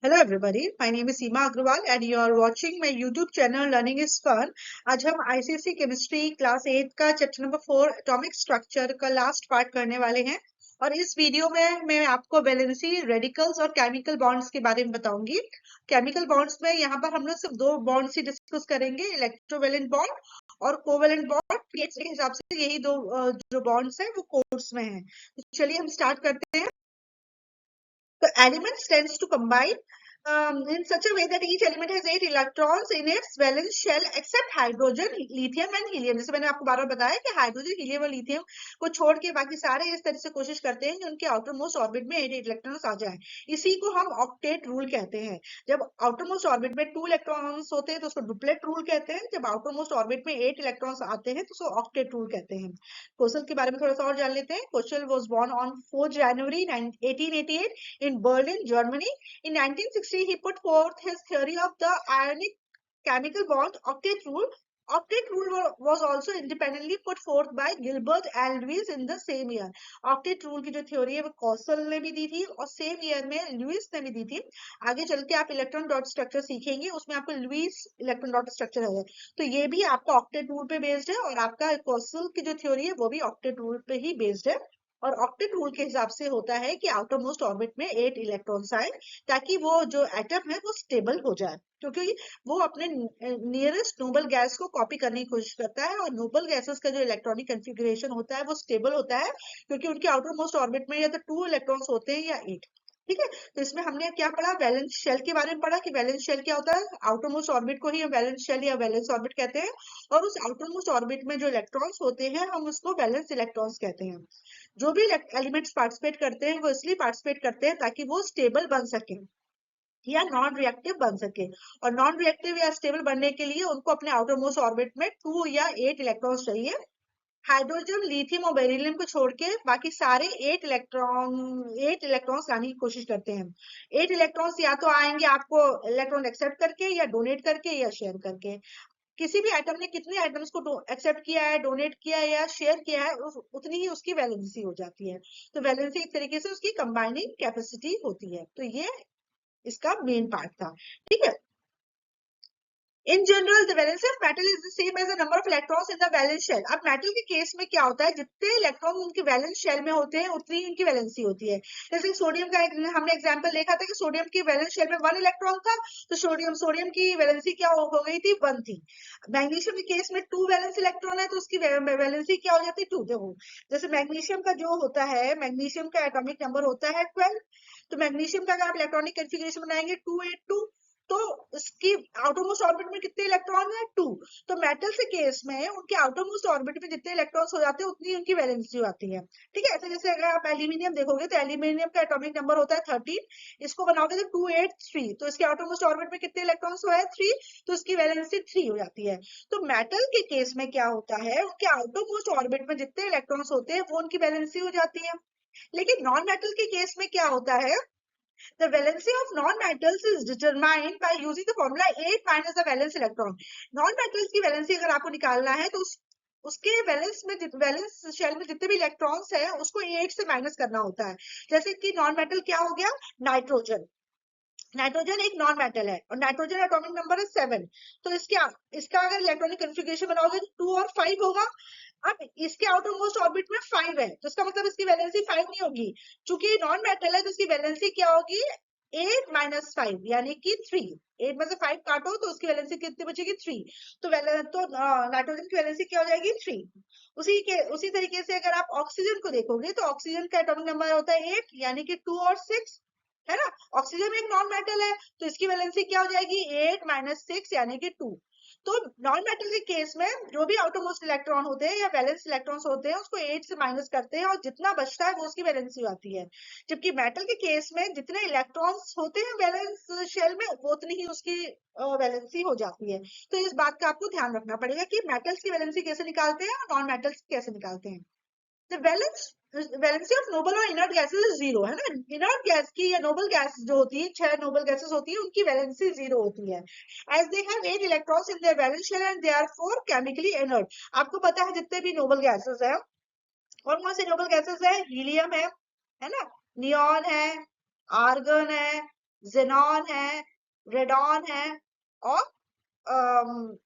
Hello everybody, my name is Seema Agrawal and you are watching my YouTube channel Learning is Fun। आज हम ICSE chemistry class 8 का chapter number 4 atomic structure का last part करने वाले हैं। और इस वीडियो में मैं आपको वैलेंसी, रेडिकल्स और केमिकल बॉन्ड्स के बारे में बताऊंगी। केमिकल बॉन्ड्स में यहाँ पर हम लोग सिर्फ दो बॉन्ड्स ही डिस्कस करेंगे, इलेक्ट्रोवैलेंट बॉन्ड और कोवैलेंट बॉन्ड। पीएच के हिसाब से यही दो जो बॉन्ड्स हैं वो कोर्स में हैं। तो चलिए हम स्टार्ट करते हैं। The elements tends to combine in such a way that each element has 8 electrons in its valence shell except hydrogen, lithium and helium। जैसे मैंने आपको बार बार बताया कि हाइड्रोजन, हीलियम और लिथियम को छोड़ के बाकी सारे इस तरह से कोशिश करते हैं कि उनके आउटर मोस्ट ऑर्बिट में 8 इलेक्ट्रॉन्स आ जाए। इसी को हम ऑक्टेट रूल कहते हैं। जब आउटर मोस्ट ऑर्बिट में 2 इलेक्ट्रॉन्स होते हैं तो उसको डुप्लेट रूल कहते हैं। जब आउटर मोस्ट ऑर्बिट में 8 इलेक्ट्रॉन्स आते हैं तो उसको ऑक्टेट रूल कहते हैं। कोशल के बारे में थोड़ा सा और जान लेते हैं। Kossel was born on 4 January 1888 in Berlin, Germany। In 1960, he put forth his theory of the ionic chemical bond octet rule। Octet rule was also independently put forth by Gilbert and Lewis in the same year। Octet rule की जो theory है वो कौशल ने भी दी थी और same year में Louis ने भी दी थी। आगे चल के आप इलेक्ट्रॉन डॉट स्ट्रक्चर सीखेंगे, उसमें आपको लुइस इलेक्ट्रॉन डॉट स्ट्रक्चर है। तो ये भी आपका ऑक्टेट रूल पे बेस्ड है और आपका कौशल की जो थ्योरी है वो भी ऑक्टेट रूल पे ही बेस्ड है। और ऑक्टेट रूल के हिसाब से होता है कि आउटर मोस्ट ऑर्बिट में 8 इलेक्ट्रॉन्स आए ताकि वो जो एटम है वो स्टेबल हो जाए, क्योंकि वो अपने नियरेस्ट नोबल गैस को कॉपी करने की कोशिश करता है। और नोबल गैसेस का जो इलेक्ट्रॉनिक कन्फिगरेशन होता है वो स्टेबल होता है, क्योंकि उनके आउटर मोस्ट ऑर्बिट में या तो 2 इलेक्ट्रॉन्स होते हैं या 8। ठीक है, तो इसमें हमने क्या पढ़ा, वैलेंस शेल के बारे में पढ़ा कि वैलेंस शेल क्या होता है। आउटर मोस्ट ऑर्बिट को ही हम वैलेंस शेल या वैलेंस ऑर्बिट कहते हैं। और उस आउटर मोस्ट ऑर्बिट में जो इलेक्ट्रॉन्स होते हैं हम उसको वैलेंस इलेक्ट्रॉन्स कहते हैं। जो भी एलिमेंट्स पार्टिसिपेट करते हैं वो इसलिए पार्टिसिपेट करते हैं ताकि वो स्टेबल बन सके या नॉन रिएक्टिव बन सके। और नॉन रिएक्टिव या स्टेबल बनने के लिए उनको अपने आउटर मोस्ट ऑर्बिट में 2 या 8 इलेक्ट्रॉन्स चाहिए। हाइड्रोजन, लिथियम और बेरिलियम को छोड़ के बाकी सारे 8 इलेक्ट्रॉन्स लाने की कोशिश करते हैं। 8 इलेक्ट्रॉन्स या तो आएंगे आपको इलेक्ट्रॉन एक्सेप्ट करके या डोनेट करके या शेयर करके। किसी भी एटम ने कितने एटम्स को एक्सेप्ट किया है, डोनेट किया है या शेयर किया है, उतनी ही उसकी वैलेंसी हो जाती है। तो वैलेंसी एक तरीके से उसकी कंबाइनिंग कैपेसिटी होती है। तो ये इसका मेन पार्ट था। ठीक है, in general the valency of metal is the same as the number of electrons in the valence shell. अब मेटल के केस में क्या होता है, जितने इलेक्ट्रॉन उनके वैलेंस शेल में होते हैं उतनी उनकी वैलेंसी होती है। जैसे सोडियम का हमने एग्जांपल देखा था कि सोडियम की वैलेंस शेल में 1 इलेक्ट्रॉन था, तो सोडियम की वैलेंसी क्या हो गई थी, 1 थी। मैग्नीशियम के केस में 2 वैलेंस इलेक्ट्रॉन है तो उसकी वैलेंसी क्या हो जाती है, 2। देखो, जैसे मैग्नीशियम का जो होता है, मैग्नीशियम का एटॉमिक नंबर होता है 12। तो मैग्नीशियम का अगर आप इलेक्ट्रॉनिक कन्फिगरेशन बनाएंगे 282, तो उसकी आउटर मोस्ट ऑर्बिट में कितने इलेक्ट्रॉन है, 2। तो मेटल के केस में उनके आउटर मोस्ट ऑर्बिट में जितने इलेक्ट्रॉन्स हो जाते हैं उतनी उनकी वैलेंसी आती है। ठीक है, ऐसे जैसे अगर आप एल्यूमिनियम देखोगे तो एल्यूमिनियम का एटॉमिक नंबर होता है 13। इसको बनाओगे तो 283, तो इसके आउटर मोस्ट ऑर्बिट में कितने इलेक्ट्रॉन्स है, 3। तो इसकी वैलेंसी 3 हो जाती है। तो मेटल के केस में क्या होता है, उनके आउटर मोस्ट ऑर्बिट में जितने इलेक्ट्रॉन्स होते हैं वो उनकी वैलेंसी हो जाती है। लेकिन नॉन मेटल के केस में क्या होता है, the valency of non-metals is determined by using the formula 8 minus the valence electron। non-metals की वैलेंसी अगर आपको निकालना है तो उसके वैलेंस में वैलेंस शेल में जितने भी इलेक्ट्रॉन्स हैं उसको 8 से माइनस करना होता है। जैसे कि नॉन मेटल क्या हो गया, नाइट्रोजन। नाइट्रोजन एक नॉन मेटल है और नाइट्रोजन एटॉमिक नंबर है 7। तो इसका अगर इलेक्ट्रॉनिक कन्फिगरेशन बनाओगे तो 2 और 5 होगा। अब इसके आउटर मोस्ट ऑर्बिट में 5 है तो इसका मतलब इसकी वैलेंसी 5 नहीं होगी। चूंकि नॉन मेटल है तो इसकी वैलेंसी क्या होगी, 8 माइनस 5 यानी कि 3। 8 में से 5 काटो तो उसकी वैलेंसी कितनी बचेगी, 3। तो नाइट्रोजन की वैलेंसी क्या हो जाएगी, 3। उसी तरीके से अगर आप ऑक्सीजन को देखोगे तो ऑक्सीजन का एटॉमिक नंबर होता है 8 यानी कि 2 और 6, है ना। ऑक्सीजन एक नॉन मेटल है तो इसकी वैलेंसी क्या हो जाएगी, 8 माइनस 6 यानी कि 2। तो नॉन मेटल के केस में जो भी आउटर मोस्ट इलेक्ट्रॉन होते हैं या वैलेंस इलेक्ट्रॉन्स होते हैं उसको 8 से माइनस करते हैं और जितना बचता है वो उसकी वैलेंसी आती है। जबकि मेटल के केस में जितने इलेक्ट्रॉन्स होते हैं वैलेंस शेल में वो उतनी ही उसकी वैलेंसी हो जाती है। तो इस बात का आपको ध्यान रखना पड़ेगा कि मेटल्स की वैलेंसी कैसे निकालते हैं और नॉन मेटल्स कैसे निकालते हैं। वैलेंसी ऑफ नोबल और इनर्ट गैसेस इज 0, है ना। इनर्ट गैस की या नोबल गैस जो होती है, 6 नोबल गैसेस होती है, उनकी वैलेंसी 0 होती है। As they have 8 electrons in their valence shell and they are 4 chemically inert. आपको पता है जितने भी नोबल गैसेस है, कौन से नोबल गैसेस है, हीलियम है ना, नियॉन है, आर्गन है, जेनॉन है, रेडॉन है, और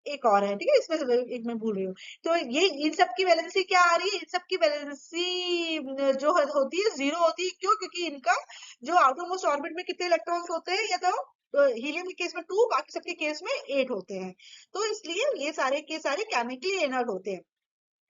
एक और है, ठीक है, इसमें से एक मैं भूल रही हूँ। तो ये इन सब की वैलेंसी क्या आ रही है, इन सब की वैलेंसी जो होती है जीरो होती है। क्यों? क्योंकि इनका जो आउटरमोस्ट ऑर्बिट में कितने इलेक्ट्रॉन्स होते हैं, या तो हीलियम के केस में 2, बाकी सबके केस में 8 होते हैं। तो इसलिए ये सारे के सारे केमिकली इनर्ट होते हैं।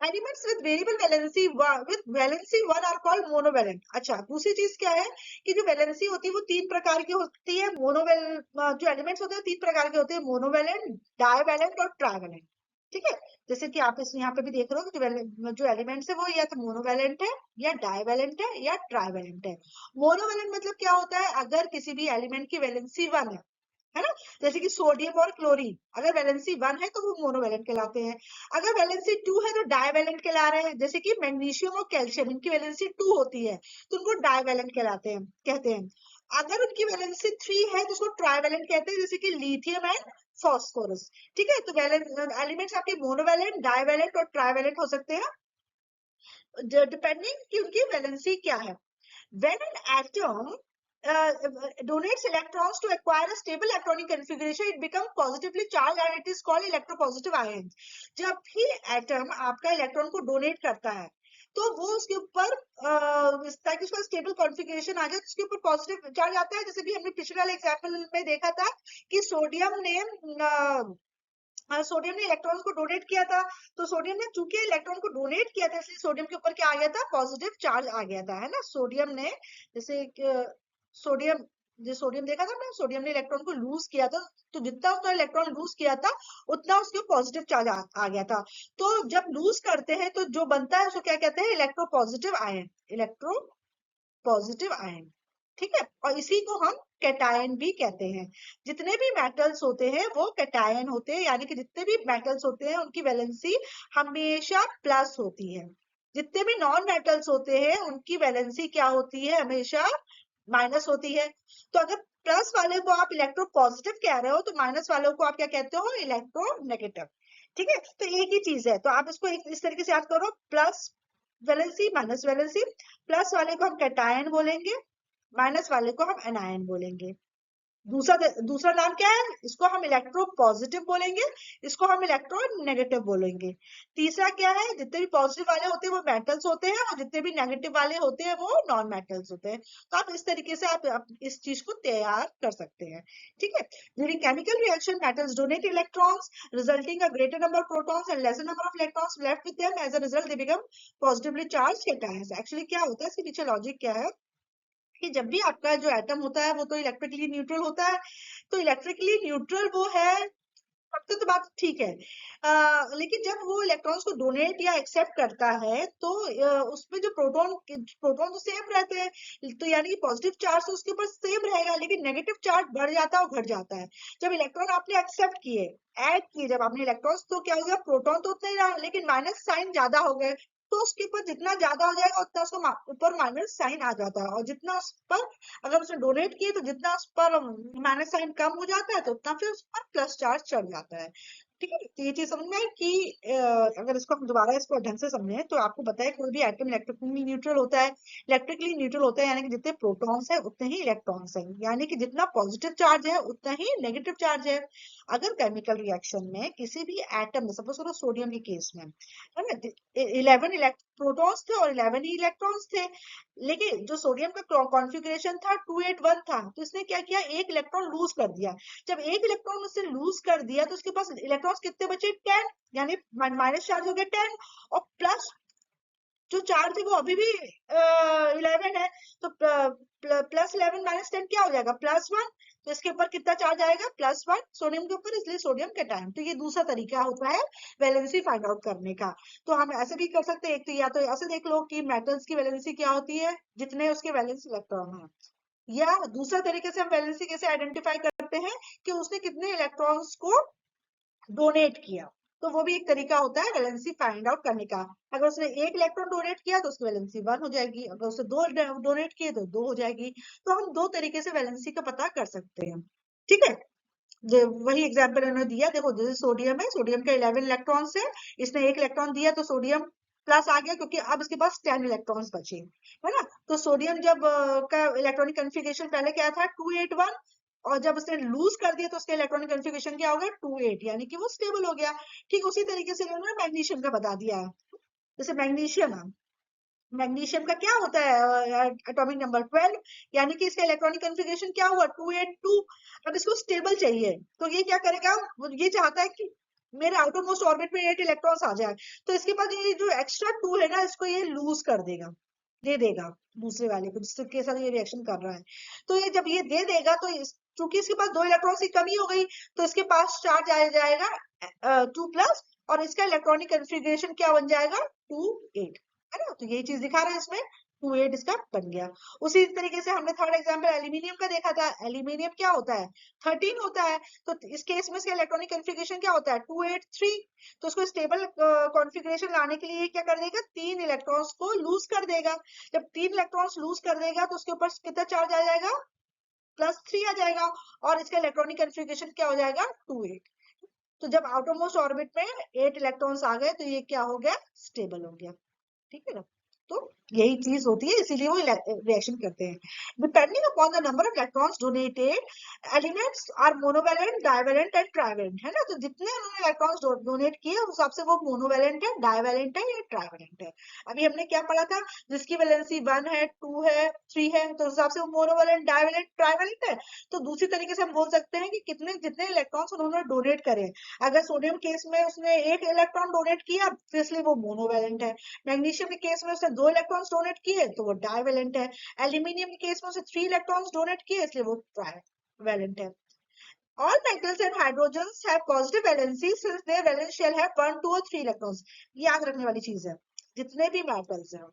Elements with variable valency with valency 1 are called monovalent. अच्छा, दूसरी चीज क्या है कि जो वैलेंसी होती है वो 3 प्रकार की होती है। जो एलिमेंट्स होते हैं 3 प्रकार के होते हैं, मोनोवैलेंट, डाइवैलेंट और ट्राइवैलेंट। ठीक है, जैसे कि आप इस यहाँ पे भी देख रहे हो कि जो एलिमेंट्स है वो या तो मोनोवैलेंट है, या डाइवैलेंट है, या ट्राइवैलेंट है। मोनोवैलेंट मतलब क्या होता है, अगर किसी भी एलिमेंट की वैलेंसी 1 है ना, जैसे कि सोडियम और क्लोरीन, अगर वैलेंसी 1 है तो वो मोनोवैलेंट कहलाते हैं। अगर वैलेंसी 2 है तो डाइवैलेंट कहला रहे हैं, जैसे कि मैग्नीशियम और कैल्शियम, इनकी वैलेंसी 2 होती है तो उनको डाइवैलेंट कहते हैं। अगर उनकी वैलेंसी 3 है तो उसको ट्राइवैलेंट कहते हैं, जैसे कि लिथियम एंड फॉस्फोरस। ठीक है, तो एलिमेंट्स आपके मोनोवैलेंट, डाइवैलेंट और ट्राइवैलेंट हो सकते हैं डिपेंडिंग कि उनकी वैलेंसी क्या है। When an atom donates electrons to acquire a stable electronic configuration, it becomes positively charged and it is called electropositive ions. जब भी एटम आपका इलेक्ट्रॉन को डोनेट करता है तो वो उसके ऊपर ताकि उसका स्टेबल कॉन्फ़िगरेशन आ जाए तो उसके ऊपर पॉजिटिव चार्ज आता है। जैसे भी हमने पिछले वाले एग्जांपल में देखा था कि सोडियम ने इलेक्ट्रॉन को डोनेट किया था, तो सोडियम ने चूंकि इलेक्ट्रॉन को डोनेट किया था इसलिए सोडियम के ऊपर क्या आ गया था, पॉजिटिव चार्ज आ गया था, है ना। सोडियम ने जैसे सोडियम जो सोडियम देखा था ना, सोडियम ने इलेक्ट्रॉन को लूज किया था, तो जितना उसका इलेक्ट्रॉन लूज किया था उतना उसके पॉजिटिव चार्ज आ गया था। तो जब लूज करते हैं तो जो बनता है उसको क्या कहते हैं, electropositive ion, electro positive ion. ठीक है, और इसी को हम कैटायन भी कहते हैं। जितने भी मेटल्स होते हैं वो कैटायन होते हैं, यानी कि जितने भी मेटल्स होते हैं उनकी वैलेंसी हमेशा प्लस होती है। जितने भी नॉन मेटल्स होते हैं उनकी वैलेंसी क्या होती है, हमेशा माइनस होती है। तो अगर प्लस वाले को आप इलेक्ट्रो पॉजिटिव कह रहे हो तो माइनस वालों को आप क्या कहते हो, इलेक्ट्रो नेगेटिव। ठीक है, तो एक ही चीज है, तो आप इसको इस तरीके से याद करो, plus valency minus valency. Plus वाले को हम कैटायन बोलेंगे, माइनस वाले को हम एनायन बोलेंगे। दूसरा नाम क्या है, इसको हम इलेक्ट्रो पॉजिटिव बोलेंगे, इसको हम इलेक्ट्रो नेगेटिव बोलेंगे। तीसरा क्या है, जितने भी पॉजिटिव वाले होते हैं वो मेटल्स होते हैं, और जितने भी नेगेटिव वाले होते हैं वो नॉन मेटल्स होते हैं। तो आप इस तरीके से आप इस चीज को तैयार कर सकते हैं। ठीक है, during chemical reaction metals donate electrons resulting a greater number of protons and lesser number of electrons left with them, as a result they become positively charge cations. Actually क्या होता है, इसके पीछे लॉजिक क्या है कि जब भी आपका जो एटम होता है वो तो इलेक्ट्रिकली न्यूट्रल होता है, तो इलेक्ट्रिकली न्यूट्रल वो है, तब तक तो बात ठीक है। लेकिन जब वो इलेक्ट्रॉन्स को डोनेट या एक्सेप्ट करता है तो उसमें जो प्रोटॉन तो सेम रहते हैं, तो यानी कि पॉजिटिव चार्ज तो उसके ऊपर सेम रहेगा, लेकिन नेगेटिव चार्ज बढ़ जाता है और घट जाता है। जब इलेक्ट्रॉन आपने एक्सेप्ट किए, ऐड किए जब आपने इलेक्ट्रॉन्स, तो क्या हो गया, प्रोटॉन तो उतना ही रहा लेकिन माइनस साइन ज्यादा हो गए। तो उसके ऊपर जितना ज्यादा हो जाएगा उतना उसको ऊपर माइनस साइन आ जाता है, और जितना उस पर अगर उसने डोनेट किए तो जितना उस पर माइनस साइन कम हो जाता है तो उतना फिर उस पर प्लस चार्ज चढ़ जाता है। ठीक है, तो ये चीज समझ में आई कि अगर इसको हम दोबारा इसको ढंग से समझें तो आपको पता है कोई भी एटम इलेक्ट्रिकली न्यूट्रल होता है, इलेक्ट्रिकली न्यूट्रल होता है, यानी कि जितने प्रोटॉन्स है उतने ही इलेक्ट्रॉन्स हैं, यानी कि जितना पॉजिटिव चार्ज है उतना ही नेगेटिव चार्ज है। अगर केमिकल रिएक्शन में किसी भी एटम में, सपोज करो सोडियम के केस में, है ना, 11 प्रोटॉन्स थे और 11 ही इलेक्ट्रॉन्स थे, लेकिन जो सोडियम का कॉन्फ़िगरेशन था 281 था, तो इसने क्या किया, एक इलेक्ट्रॉन लूज कर दिया। जब एक इलेक्ट्रॉन उससे लूज कर दिया तो उसके पास इलेक्ट्रॉन्स कितने बचे, 10, यानी माइनस चार्ज हो गया 10, और प्लस जो चार्ज है वो अभी भी 11 है, तो प्लस 11 माइनस 10 क्या हो जाएगा, +1। तो इसके ऊपर कितना चार्ज आएगा, +1 सोडियम के ऊपर, इसलिए सोडियम कैटायन। तो ये दूसरा तरीका होता है वैलेंसी फाइंड आउट करने का। तो हम ऐसे भी कर सकते हैं, एक तो या तो ऐसे देख लो कि मेटल्स की वैलेंसी क्या होती है, जितने उसके वैलेंस इलेक्ट्रॉन है, या दूसरा तरीके से हम वैलेंसी कैसे आइडेंटिफाई करते हैं कि उसने कितने इलेक्ट्रॉन्स को डोनेट किया। तो वो भी एक तरीका होता है वैलेंसी फाइंड आउट करने का। अगर उसने एक इलेक्ट्रॉन डोनेट किया तो उसकी वैलेंसी 1 हो जाएगी, अगर उसने 2 डोनेट किए तो 2 हो जाएगी। तो हम दो तरीके से वैलेंसी का पता कर सकते हैं। ठीक है, वही एग्जाम्पल इन्होंने दिया, देखो जैसे सोडियम है, सोडियम के 11 इलेक्ट्रॉन्स है, इसने एक इलेक्ट्रॉन दिया तो सोडियम प्लस आ गया क्योंकि अब इसके पास 10 इलेक्ट्रॉन्स बचे, है ना। तो सोडियम जब का इलेक्ट्रॉनिक कन्फिगरेशन पहले क्या था 281, और जब उसने लूज कर दिया तो उसका इलेक्ट्रॉनिक कन्फिगरेशन क्या हो गया 28, यानी कि वो स्टेबल हो गया। ठीक उसी तरीके से इन्होंने मैग्नीशियम का बता दिया है। जैसे मैग्नीशियम है, मैग्नीशियम का क्या होता है एटॉमिक नंबर 12, यानी कि इसका इलेक्ट्रॉनिक कन्फिगरेशन क्या हुआ 282। अब इसको स्टेबल चाहिए तो ये क्या करेगा, वो ये चाहता है कि मेरे आउटर मोस्ट ऑर्बिट में 8 इलेक्ट्रॉन्स आ जाए, तो इसके पास ये जो एक्स्ट्रा 2 है ना इसको ये लूज कर देगा, दे देगा दूसरे वाले को जिसके साथ ये रिएक्शन कर रहा है। तो ये जब ये दे देगा तो चूंकि इसके पास 2 इलेक्ट्रॉन्स की कमी हो गई तो इसके पास चार्ज आ जाएगा 2+, और इसका इलेक्ट्रॉनिक कन्फिगरेशन क्या बन जाएगा 2 8, है ना। तो यही चीज दिखा रहा है इसमें 2 8 इसका बन गया। उसी तरीके से हमने थर्ड एग्जाम्पल एल्यूमिनियम का देखा था, एल्यूमिनियम क्या होता है 13 होता है, तो इस केस में इसका इलेक्ट्रॉनिक कन्फिगरेशन क्या होता है 2 8 3। तो उसको स्टेबल कॉन्फ़िगरेशन लाने के लिए क्या कर देगा 3 इलेक्ट्रॉन्स को लूज कर देगा। जब 3 इलेक्ट्रॉन्स लूज कर देगा तो उसके ऊपर कितना चार्ज आ जाएगा +3 आ जाएगा, और इसका इलेक्ट्रॉनिक कन्फिगरेशन क्या हो जाएगा 2 8। तो जब आउटर मोस्ट ऑर्बिट में 8 इलेक्ट्रॉन्स आ गए तो ये क्या हो गया स्टेबल हो गया, ठीक है ना। तो यही चीज होती है, इसीलिए वो रिएक्शन करते हैं। Depending upon the number of electrons donated, elements are monovalent, divalent and trivalent, है ना। तो जितने उन्होंने इलेक्ट्रॉन्स डोनेट किए उस हिसाब से वो मोनोवैलेंट है, डाइवैलेंट है या ट्राइवैलेंट है। अभी हमने क्या पढ़ा था, जिसकी वैलेंसी 1 है 2 है 3 है तो उस हिसाब से वो मोनोवैलेंट, डाइवैलेंट, ट्राइवैलेंट है। तो दूसरी तरीके से हम बोल सकते हैं कि कितने जितने इलेक्ट्रॉन्स उन्होंने डोनेट करे। अगर सोडियम केस में उसने 1 इलेक्ट्रॉन डोनेट किया तो इसलिए वो मोनोवैलेंट है। मैग्नीशियम के केस में उसने 2 इलेक्ट्रॉन्स डोनेट किए तो वो डाइवैलेंट है। एल्यूमिनियम के केस में उसने 3 इलेक्ट्रॉन्स डोनेट किए इसलिए वो ट्राइवैलेंट है। All metals and hydrogens have positive valency since their valence shell have 1 2 or 3 electrons। याद रखने वाली चीज है, जितने भी मेटल्स हैं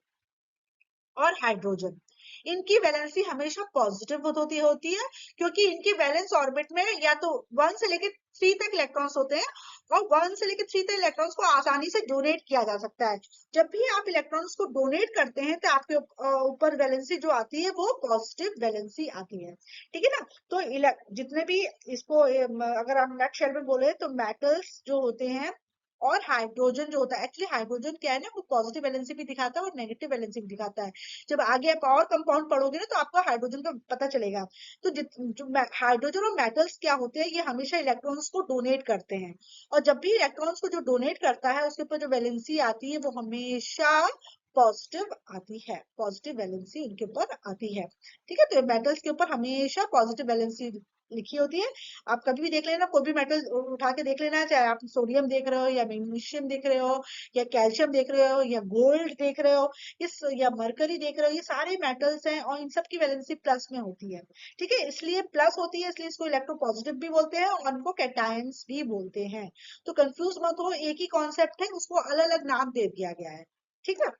और हाइड्रोजन, इनकी वैलेंसी हमेशा पॉजिटिव होती है, क्योंकि इनकी वैलेंस ऑर्बिट में या तो 1 से लेकर 3 तक इलेक्ट्रॉन्स होते हैं, और 1 से लेकर 3 तक इलेक्ट्रॉन्स को आसानी से डोनेट किया जा सकता है। जब भी आप इलेक्ट्रॉन्स को डोनेट करते हैं तो आपके ऊपर वैलेंसी जो आती है वो पॉजिटिव वैलेंसी आती है, ठीक है ना। तो जितने भी इसको अगर हम नेट शेल में बोले तो मेटल्स जो होते हैं और हाइड्रोजन जो होता है, एक्चुअली हाइड्रोजन क्या है ना वो पॉजिटिव वैलेंसी भी दिखाता है और नेगेटिव वैलेंसी भी दिखाता है। जब आगे आप और कंपाउंड पढ़ोगे ना तो आपको हाइड्रोजन का पता चलेगा। तो जो हाइड्रोजन और मेटल्स क्या होते हैं, ये हमेशा इलेक्ट्रॉन्स को डोनेट करते हैं, और जब भी इलेक्ट्रॉन्स को जो डोनेट करता है उसके ऊपर जो वैलेंसी आती है वो हमेशा पॉजिटिव आती है, पॉजिटिव वैलेंसी इनके ऊपर आती है, ठीक है। तो मेटल्स के ऊपर हमेशा पॉजिटिव वैलेंसी लिखी होती है। आप कभी भी देख लेना, कोई भी मेटल उठा के देख लेना, चाहे आप सोडियम देख रहे हो या मैग्नीशियम देख रहे हो या कैल्शियम देख रहे हो या गोल्ड देख रहे हो या मरकरी देख रहे हो, ये सारे मेटल्स हैं और इन सब की वैलेंसी प्लस में होती है, ठीक है। इसलिए प्लस होती है, इसलिए इसको इलेक्ट्रोपॉजिटिव भी बोलते हैं और उनको कैटायंस भी बोलते हैं। तो कंफ्यूज मत हो, एक ही कॉन्सेप्ट है, उसको अलग अलग नाम दे दिया गया है, ठीक है।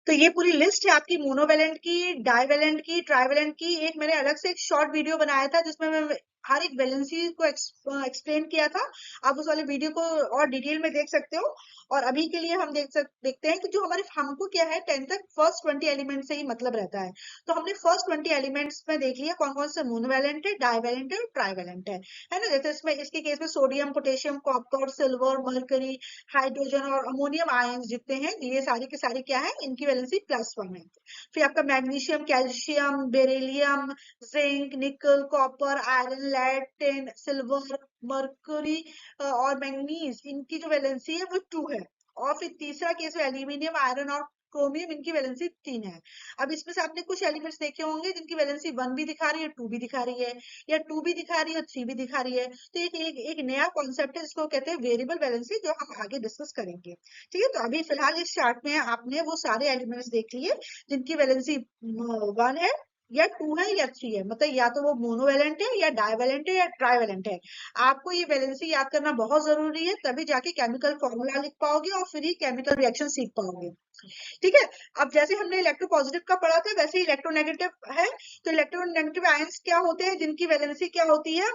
तो ये पूरी लिस्ट है आपकी मोनोवेलेंट की, डाइवेलेंट की, ट्राइवेलेंट की। एक मैंने अलग से एक शॉर्ट वीडियो बनाया था जिसमें मैं हर एक वैलेंसी को एक्सप्लेन किया था, आप उस वाले वीडियो को और डिटेल में देख सकते हो। और अभी के लिए हम देखते हैं कि जो हमारे हमको क्या है 10 तक फर्स्ट 20 एलिमेंट से ही मतलब रहता है। तो हमने फर्स्ट 20 एलिमेंट्स में देख लिया कौन कौन से मोनोवेलेंट है, डाइवेलेंट है और ट्राइवेलेंट है ना। जैसे इसमें इसके केस में sodium, potassium, copper, silver, mercury, hydrogen और अमोनियम आयंस जितने हैं ये सारी के सारे क्या है, इनकी वैलेंसी +1 है। फिर आपका magnesium, calcium, beryllium, zinc, nickel, copper, iron, lead, tin, silver, mercury और मैंगनीज, इनकी जो वैलेंसी है वो 2 है। और फिर तीसरा केस है एल्यूमिनियम, आयरन और क्रोमियम, इनकी वैलेंसी 3 है। अब इसमें से आपने कुछ एलिमेंट्स देखे होंगे जिनकी वैलेंसी 1 भी दिखा रही है, 2 भी दिखा रही है, या 2 भी दिखा रही है और 3 भी दिखा रही है। तो एक नया कॉन्सेप्ट है जिसको कहते हैं वेरिएबल वैलेंसी, जो हम आगे डिस्कस करेंगे, ठीक है। तो अभी फिलहाल इस चार्ट में आपने वो सारे एलिमेंट्स देख लिए जिनकी वैलेंसी 1 है या 2 है या 3 है, मतलब या तो वो मोनोवेलेंट है या डाइवेलेंट है या ट्राइवेलेंट है। आपको ये वैलेंसी याद करना बहुत जरूरी है, तभी जाके केमिकल फॉर्मूला लिख पाओगे और फिर ही केमिकल रिएक्शन सीख पाओगे, ठीक है। अब जैसे हमने इलेक्ट्रोपॉजिटिव का पढ़ा था वैसे ही इलेक्ट्रोनेगेटिव है। तो इलेक्ट्रोनेगेटिव आयंस क्या होते हैं जिनकी वैलेंसी क्या होती है,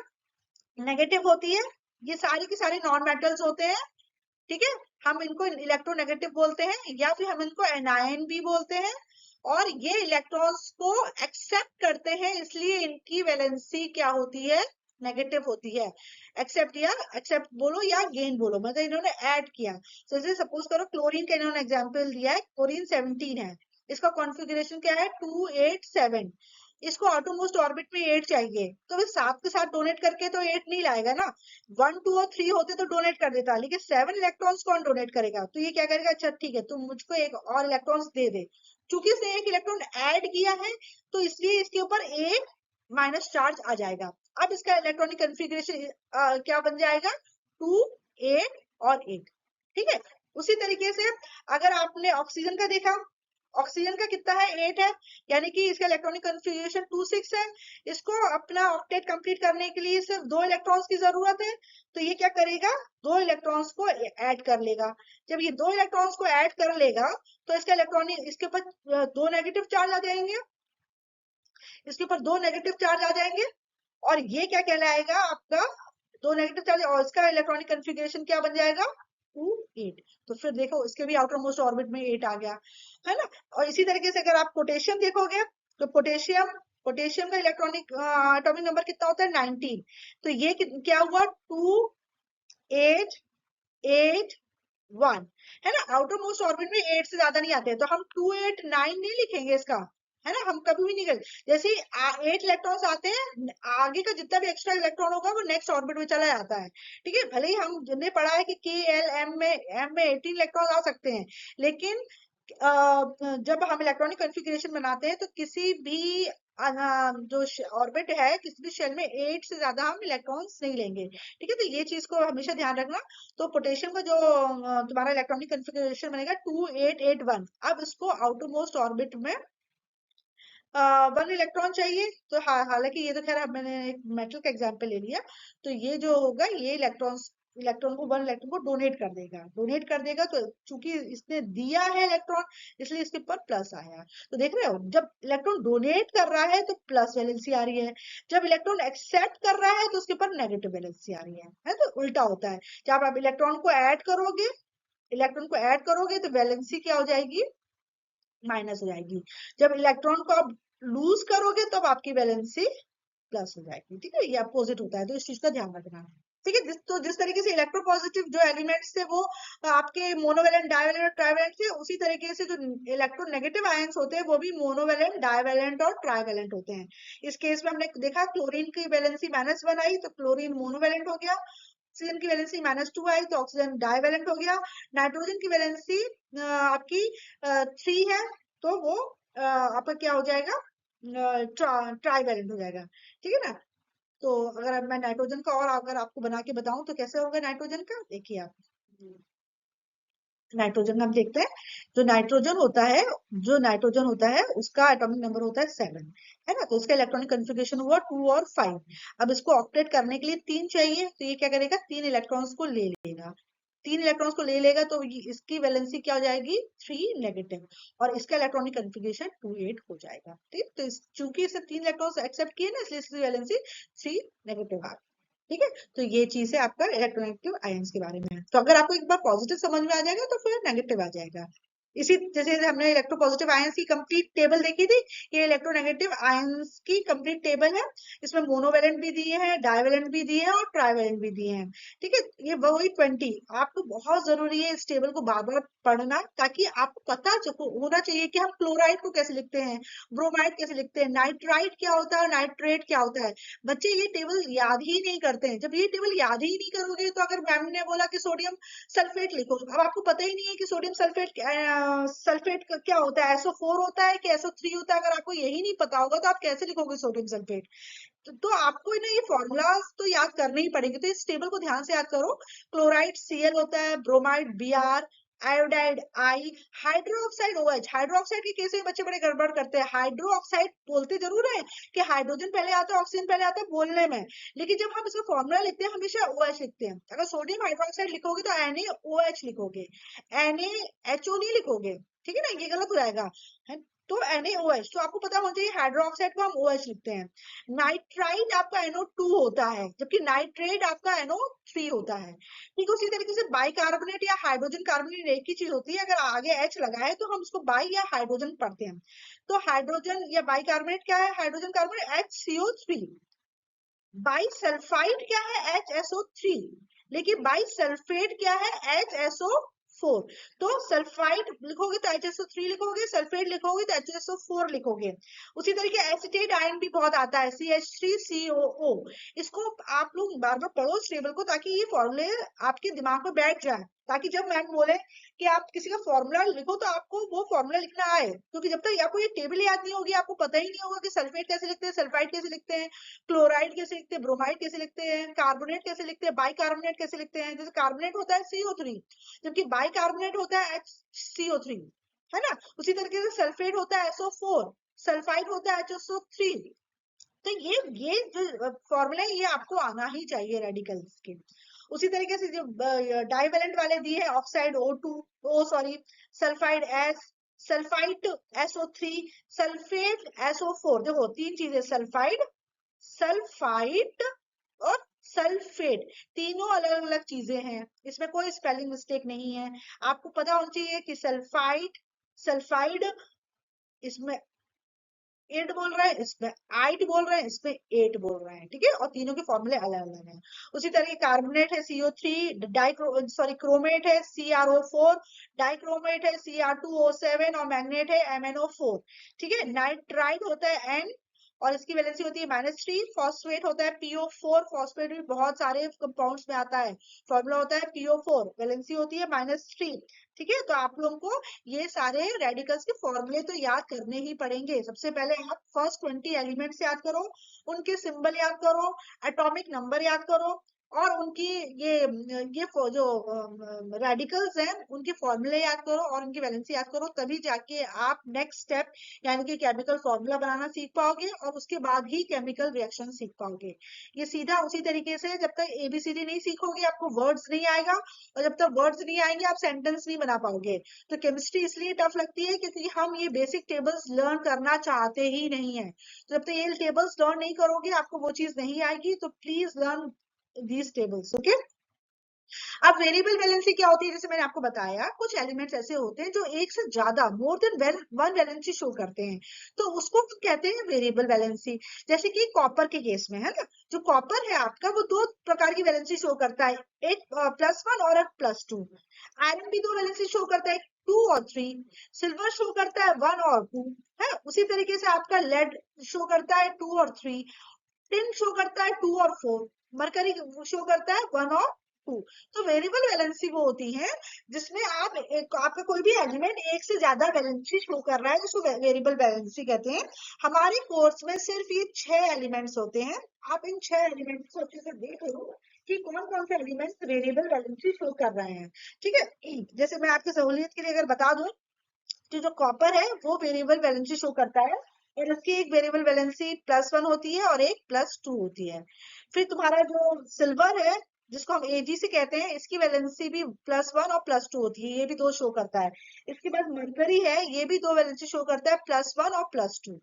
नेगेटिव होती है। ये सारे के सारे नॉन मेटल्स होते हैं, ठीक है। हम इनको इलेक्ट्रोनेगेटिव बोलते हैं या फिर हम इनको एनायन भी बोलते हैं, और ये इलेक्ट्रॉन्स को एक्सेप्ट करते हैं, इसलिए इनकी वैलेंसी क्या होती है नेगेटिव होती है। एक्सेप्ट बोलो या गेन बोलो, मतलब इन्होंने ऐड किया। तो जैसे सपोज करो क्लोरीन का इन्होंने एग्जांपल दिया है, क्लोरीन 17 है, इसका कॉन्फ़िगरेशन क्या है 287, इसको ऑटोमोस्ट ऑर्बिट में 8 चाहिए, तो वे 7 के साथ डोनेट करके तो 8 नहीं लाएगा ना, 1 2 और 3 होते तो डोनेट कर देता, लेकिन 7 इलेक्ट्रॉन्स कौन डोनेट करेगा? तो ये क्या करेगा, अच्छा ठीक है तुम मुझको एक और इलेक्ट्रॉन्स दे दे। चूंकि इसने एक इलेक्ट्रॉन ऐड किया है, तो इसलिए इसके ऊपर एक माइनस चार्ज आ जाएगा। अब इसका इलेक्ट्रॉनिक कन्फिग्रेशन क्या बन जाएगा, 2 8 और 8। ठीक है, उसी तरीके से अगर आपने ऑक्सीजन का देखा, ऑक्सीजन का कितना है 8 है, यानी कि इसका इलेक्ट्रॉनिक कन्फिग्रेशन 2 6 है। इसको अपना ऑक्टेट कंप्लीट करने के लिए सिर्फ 2 इलेक्ट्रॉन्स की जरूरत है, तो ये क्या करेगा, 2 इलेक्ट्रॉन्स को ऐड कर लेगा। जब ये 2 इलेक्ट्रॉन्स को ऐड कर लेगा, तो इसका इलेक्ट्रॉनिक इसके ऊपर 2 नेगेटिव चार्ज आ जाएंगे, इसके ऊपर 2 नेगेटिव चार्ज आ जाएंगे, और ये क्या कहलाएगा आपका, 2 नेगेटिव चार्ज, और इसका इलेक्ट्रॉनिक कन्फिग्रेशन क्या बन जाएगा 2 8। तो फिर देखो इसके भी आउटर मोस्ट ऑर्बिट में 8 आ गया, है ना। और इसी तरीके से अगर आप पोटेशियम देखोगे, तो पोटेशियम पोटेशियम का इलेक्ट्रॉनिक एटॉमिक नंबर कितना होता है 19। तो ये क्या हुआ 2 8 8 1, है ना। आउटर मोस्ट ऑर्बिट में 8 से ज्यादा नहीं आते हैं, तो हम 2 8 9 नहीं लिखेंगे इसका, है ना, हम कभी भी नहीं कर, जैसे 8 इलेक्ट्रॉन्स आते हैं, आगे का जितना भी एक्स्ट्रा इलेक्ट्रॉन होगा वो नेक्स्ट ऑर्बिट में चला जाता है। ठीक है, भले ही हम जिन्हें पढ़ा है कि के एल एम में 18 इलेक्ट्रॉन आ सकते हैं, लेकिन जब हम इलेक्ट्रॉनिक कॉन्फ़िगरेशन बनाते हैं तो किसी भी जो ऑर्बिट है, किसी भी शेल में 8 से ज्यादा हम इलेक्ट्रॉन्स नहीं लेंगे। ठीक है, तो ये चीज को हमेशा ध्यान रखना। तो पोटेशियम का जो तुम्हारा इलेक्ट्रॉनिक कॉन्फ़िगरेशन बनेगा 2881, अब इसको आउटर मोस्ट ऑर्बिट में 1 इलेक्ट्रॉन चाहिए। तो हालांकि ये तो खैर मैंने एक मेटल का एग्जांपल ले लिया, तो ये जो होगा ये इलेक्ट्रॉन को 1 इलेक्ट्रॉन को डोनेट कर देगा, तो चूंकि इसने दिया है इलेक्ट्रॉन, इसलिए इसके ऊपर प्लस आया। तो देख रहे हो, जब इलेक्ट्रॉन डोनेट कर रहा है तो प्लस वैलेंसी आ रही है, जब इलेक्ट्रॉन एक्सेप्ट कर रहा है तो उसके ऊपर नेगेटिव वैलेंसी आ रही है, तो उल्टा होता है। जब आप इलेक्ट्रॉन को ऐड करोगे तो वैलेंसी क्या हो जाएगी, माइनस हो जाएगी। जब इलेक्ट्रॉन को आप लूज करोगे तब आपकी वैलेंसी प्लस हो जाएगी। ठीक है, ये अपोजिट होता है, तो इस चीज का ध्यान रखना है। ठीक है, जिस तरीके से इलेक्ट्रोपॉजिटिव जो एलिमेंट्स थे वो आपके मोनोवेलेंट डाइवेलेंट और ट्राइवेलेंट थे, उसी तरीके से जो इलेक्ट्रोनेगेटिव आयंस होते हैं वो भी मोनोवेलेंट डाइवेलेंट और ट्राइवेलेंट होते हैं। इस केस में हमने देखा क्लोरीन की वैलेंसी -1 आई तो क्लोरीन मोनोवेलेंट हो गया, ऑक्सीजन की वैलेंसी -2 आई तो ऑक्सीजन डाइवेलेंट हो गया, नाइट्रोजन की वैलेंसी आपकी 3 है, तो वो आपका क्या हो जाएगा, ट्राइवेलेंट हो जाएगा। ठीक है ना। तो अगर अब मैं नाइट्रोजन का और अगर आपको बना के बताऊं तो कैसे होगा नाइट्रोजन का, देखिए आप। नाइट्रोजन हम देखते हैं, जो नाइट्रोजन होता है उसका एटॉमिक नंबर होता है 7, है ना। तो इसका इलेक्ट्रॉनिक कन्फिग्रेशन हुआ 2 और 5। अब इसको ऑक्टेट करने के लिए 3 चाहिए, तो ये क्या करेगा, 3 इलेक्ट्रॉन्स को ले लेगा। 3 इलेक्ट्रॉन्स को ले लेगा तो इसकी वैलेंसी क्या हो जाएगी 3 नेगेटिव, और इसका इलेक्ट्रॉनिक कन्फिग्रेशन 2 8 हो जाएगा। ठीक, तो चूंकि इसे 3 इलेक्ट्रॉन्स एक्सेप्ट किए ना, इसलिए इसकी वैलेंसी 3 नेगेटिव आ गई। ठीक है, तो ये चीज है आपका इलेक्ट्रोनेगेटिव आयंस के बारे में। तो अगर आपको एक बार पॉजिटिव समझ में आ जाएगा तो फिर नेगेटिव आ जाएगा। इसी जैसे हमने इलेक्ट्रोपॉजिटिव आयंस की कंप्लीट टेबल देखी थी, ये इलेक्ट्रोनेगेटिव आयंस की कंप्लीट टेबल है। इसमें मोनोवेलेंट भी दिए हैं, डाइवेलेंट भी दिए हैं और ट्राइवेलेंट भी दिए हैं। ठीक है, ये वही 20 आपको बहुत जरूरी है इस टेबल को बार बार पढ़ना, ताकि आपको पता होना चाहिए कि हम क्लोराइड को कैसे लिखते हैं, ब्रोमाइड कैसे लिखते हैं, नाइट्राइट क्या होता है, नाइट्रेट क्या होता है। बच्चे ये टेबल याद ही नहीं करते हैं। जब ये टेबल याद ही नहीं करोगे, तो अगर मैम ने बोला कि सोडियम सल्फेट लिखो, अब आपको पता ही नहीं है कि सोडियम सल्फेट क्या होता है, SO4 होता है कि SO3 होता है, अगर आपको यही नहीं पता होगा तो आप कैसे लिखोगे सोडियम सल्फेट। तो आपको ना ये फॉर्मूलाज तो याद करने ही पड़ेंगे, तो इस टेबल को ध्यान से याद करो। क्लोराइड Cl होता है, ब्रोमाइड Br, आयोडाइड आई, हाइड्रोक्साइड OH। हाइड्रोक्साइड के केस में बच्चे बड़े गड़बड़ करते हैं, हाइड्रोक्साइड बोलते जरूर है कि हाइड्रोजन पहले आता है ऑक्सीजन पहले आता है बोलने में, लेकिन जब हम इसका फॉर्मूला लिखते हैं हमेशा OH लिखते हैं। अगर सोडियम हाइड्रोक्साइड लिखोगे तो NaOH लिखोगे, NaHO नहीं लिखोगे। ठीक है ना, ये गलत हो जाएगा, है। तो NaOH, तो आपको पता होना चाहिए हाइड्रोक्साइड को हम OH लिखते हैं। नाइट्राइट आपका NO2 होता है, जबकि नाइट्रेट आपका NO3 होता है। ठीक है, उसी तरीके से बाइकार्बोनेट या हाइड्रोजन कार्बोनेट एक ही चीज होती है, अगर आगे H लगा है तो हम उसको बाई या हाइड्रोजन पढ़ते हैं। तो हाइड्रोजन या बाइकार्बोनेट क्या है, हाइड्रोजन कार्बोनेट HCO3, बाइसल्फाइड क्या है, HSO3, लेकिन बाइसल्फेट क्या है, HSO4। तो सल्फाइड लिखोगे तो HSO3 लिखोगे, सल्फेट लिखोगे तो HSO4 लिखोगे। उसी तरीके एसिटेट आयन भी बहुत आता है, CH3COO। इसको आप लोग बार बार पढ़ो इस टेबल को, ताकि ये फॉर्मूले आपके दिमाग में बैठ जाए, ताकि जब मैम बोले कि आप किसी का फॉर्मूला लिखो तो आपको वो फॉर्मूला लिखना आए। क्योंकि जब तक आपको ये टेबल याद नहीं होगी, आपको पता ही नहीं होगा कि सल्फेट कैसे लिखते हैं, सल्फाइड कैसे लिखते हैं, क्लोराइड कैसे लिखते हैं, ब्रोमाइड कैसे लिखते हैं, कार्बोनेट कैसे लिखते हैं, बाइकार्बोनेट कैसे लिखते हैं। जैसे कार्बोनेट होता है CO3, जबकि बाइकार्बोनेट होता है HCO3, है ना। उसी तरीके से सल्फेट होता है SO4, सल्फाइड होता है HSO3। तो ये जो फॉर्मूला है ये आपको आना ही चाहिए रेडिकल्स के। उसी तरीके से जो डाइवेलेंट वाले दिए हैं, oxide O2, oh sorry, sulphide S, sulphide SO3, sulphate SO4। देखो तीन चीजें, सल्फाइड, सल्फाइड और सल्फेट, तीनों अलग अलग चीजें हैं, इसमें कोई स्पेलिंग मिस्टेक नहीं है। आपको पता होना चाहिए कि सल्फाइड, सल्फाइड इसमें 8 बोल रहे हैं, इसमें 8 बोल रहे हैं, इसमें 8 बोल रहे हैं, ठीक है। और तीनों के फॉर्मूले अलग अलग हैं। उसी तरह कार्बोनेट है CO3, सॉरी क्रोमेट है CrO4, डाइक्रोमेट है Cr2O7 और मैग्नेट है MnO4, ठीक है। नाइट्राइड होता है N और इसकी वैलेंसी होती है -3। फॉस्फेट होता है PO4, फॉस्फेट भी बहुत सारे कंपाउंड्स में आता है, फॉर्मूला होता है PO4, वैलेंसी होती है -3, ठीक है। तो आप लोगों को ये सारे रेडिकल्स के फॉर्मूले तो याद करने ही पड़ेंगे। सबसे पहले आप फर्स्ट 20 एलिमेंट्स याद करो, उनके सिंबल याद करो, एटॉमिक नंबर याद करो, और उनकी जो रेडिकल्स हैं उनके फॉर्मूले याद करो और उनकी वैलेंसी याद करो। तभी जाके आप नेक्स्ट स्टेप यानी कि केमिकल फॉर्मूला बनाना सीख पाओगे और उसके बाद ही केमिकल रिएक्शन सीख पाओगे। ये सीधा उसी तरीके से, जब तक ABCD नहीं सीखोगे आपको वर्ड्स नहीं आएगा, और जब तक वर्ड्स नहीं आएंगे आप सेंटेंस नहीं बना पाओगे। तो केमिस्ट्री इसलिए टफ लगती है क्योंकि हम ये बेसिक टेबल्स लर्न करना चाहते ही नहीं है। तो जब तक ये टेबल्स लर्न नहीं करोगे आपको वो चीज नहीं आएगी। तो please learn these tables, okay. अब वेरिएबल वैलेंसी क्या होती है, जैसे मैंने आपको बताया कुछ एलिमेंट्स ऐसे होते हैं जो एक से ज्यादा, more than one valency show करते हैं, तो उसको कहते हैं वेरिएबल वैलेंसी। जैसे कि कॉपर के केस में, है ना, जो कॉपर है आपका वो दो प्रकार की वैलेंसी शो करता है, एक +1 और एक +2। आयरन भी दो वैलेंसी शो करता है, 2 और 3। सिल्वर शो करता है 1 और 2, है। उसी तरीके से आपका लेड शो करता है 2 और 3, टिन शो करता है 2 और 4, मरकरी शो करता है 1 और 2। तो वेरिएबल वैलेंसी वो होती है जिसमें आपका कोई भी एलिमेंट एक से ज्यादा वैलेंसी शो कर रहा है, जिसको वेरिएबल वैलेंसी कहते हैं। हमारे कोर्स में सिर्फ ये 6 एलिमेंट्स होते हैं। आप इन 6 एलिमेंट्स को अच्छे से देख लो कि कौन कौन से एलिमेंट्स वेरिएबल वैलेंसी शो कर रहे हैं, ठीक है। जैसे मैं आपकी सहूलियत के लिए अगर बता दूं कि जो कॉपर है वो वेरिएबल वैलेंसी शो करता है, और इसकी एक वेरिएबल वैलेंसी +1 होती है और एक +2 होती है। फिर तुम्हारा जो सिल्वर है जिसको हम Ag से कहते हैं, इसकी वैलेंसी भी +1 और +2 होती है, ये भी दो शो करता है। इसके बाद मरकरी है, ये भी दो वैलेंसी शो करता है, +1 और +2,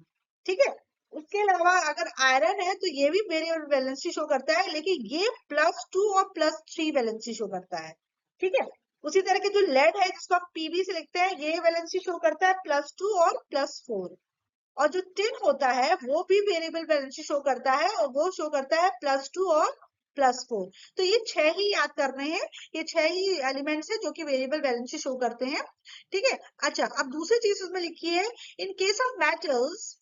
ठीक है। उसके अलावा अगर आयरन है तो ये भी वेरिएबल वैलेंसी शो करता है, लेकिन ये +2 और +3 वैलेंसी शो करता है, ठीक है। उसी तरह के जो लेड है जिसको आप Pb से लिखते हैं, ये वैलेंसी शो करता है +2 और +4। और जो टिन होता है वो भी वेरिएबल वैलेंसी शो करता है, और वो शो करता है +2 और +4। तो ये 6 ही याद करने हैं, ये 6 ही एलिमेंट्स है जो कि वेरिएबल वैलेंसी शो करते हैं, ठीक है। अच्छा, अब दूसरी चीज उसमें लिखी है, in case of metals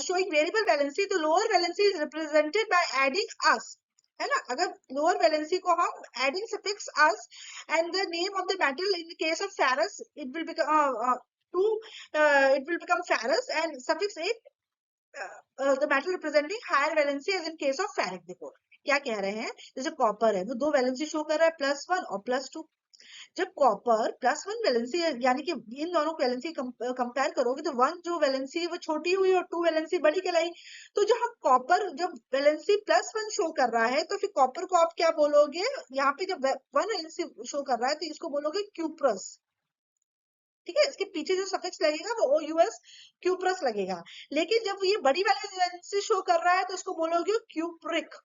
showing variable valency, तो lower valency is represented by adding ous, है ना। अगर लोअर वैलेंसी को हम adding suffix ous and the name of the metal, in the case of ferrous it will become it will become ferrous, and suffix it the metal representing higher valency as in case of ferric। देखो क्या कह रहे हैं, जैसे copper है वो दो valency show कर रहा है, +1 और +2। जब कॉपर +1 वैलेंसी यानी कि इन दोनों वैलेंसी कंपेयर करोगे तो 1 जो वैलेंसी है वो छोटी हुई और 2 वैलेंसी बड़ी कहलाई। तो जो हम कॉपर जब वैलेंसी +1 शो कर रहा है तो फिर कॉपर को आप क्या बोलोगे, यहाँ पे जब 1 वैलेंसी शो कर रहा है तो इसको बोलोगे क्यूप्रस, ठीक है। इसके पीछे जो सफिक्स लगेगा वो OUS, क्यूप्रस लगेगा। लेकिन जब ये बड़ी वाली वैलेंसी शो कर रहा है तो इसको बोलोगे क्यूप्रिक,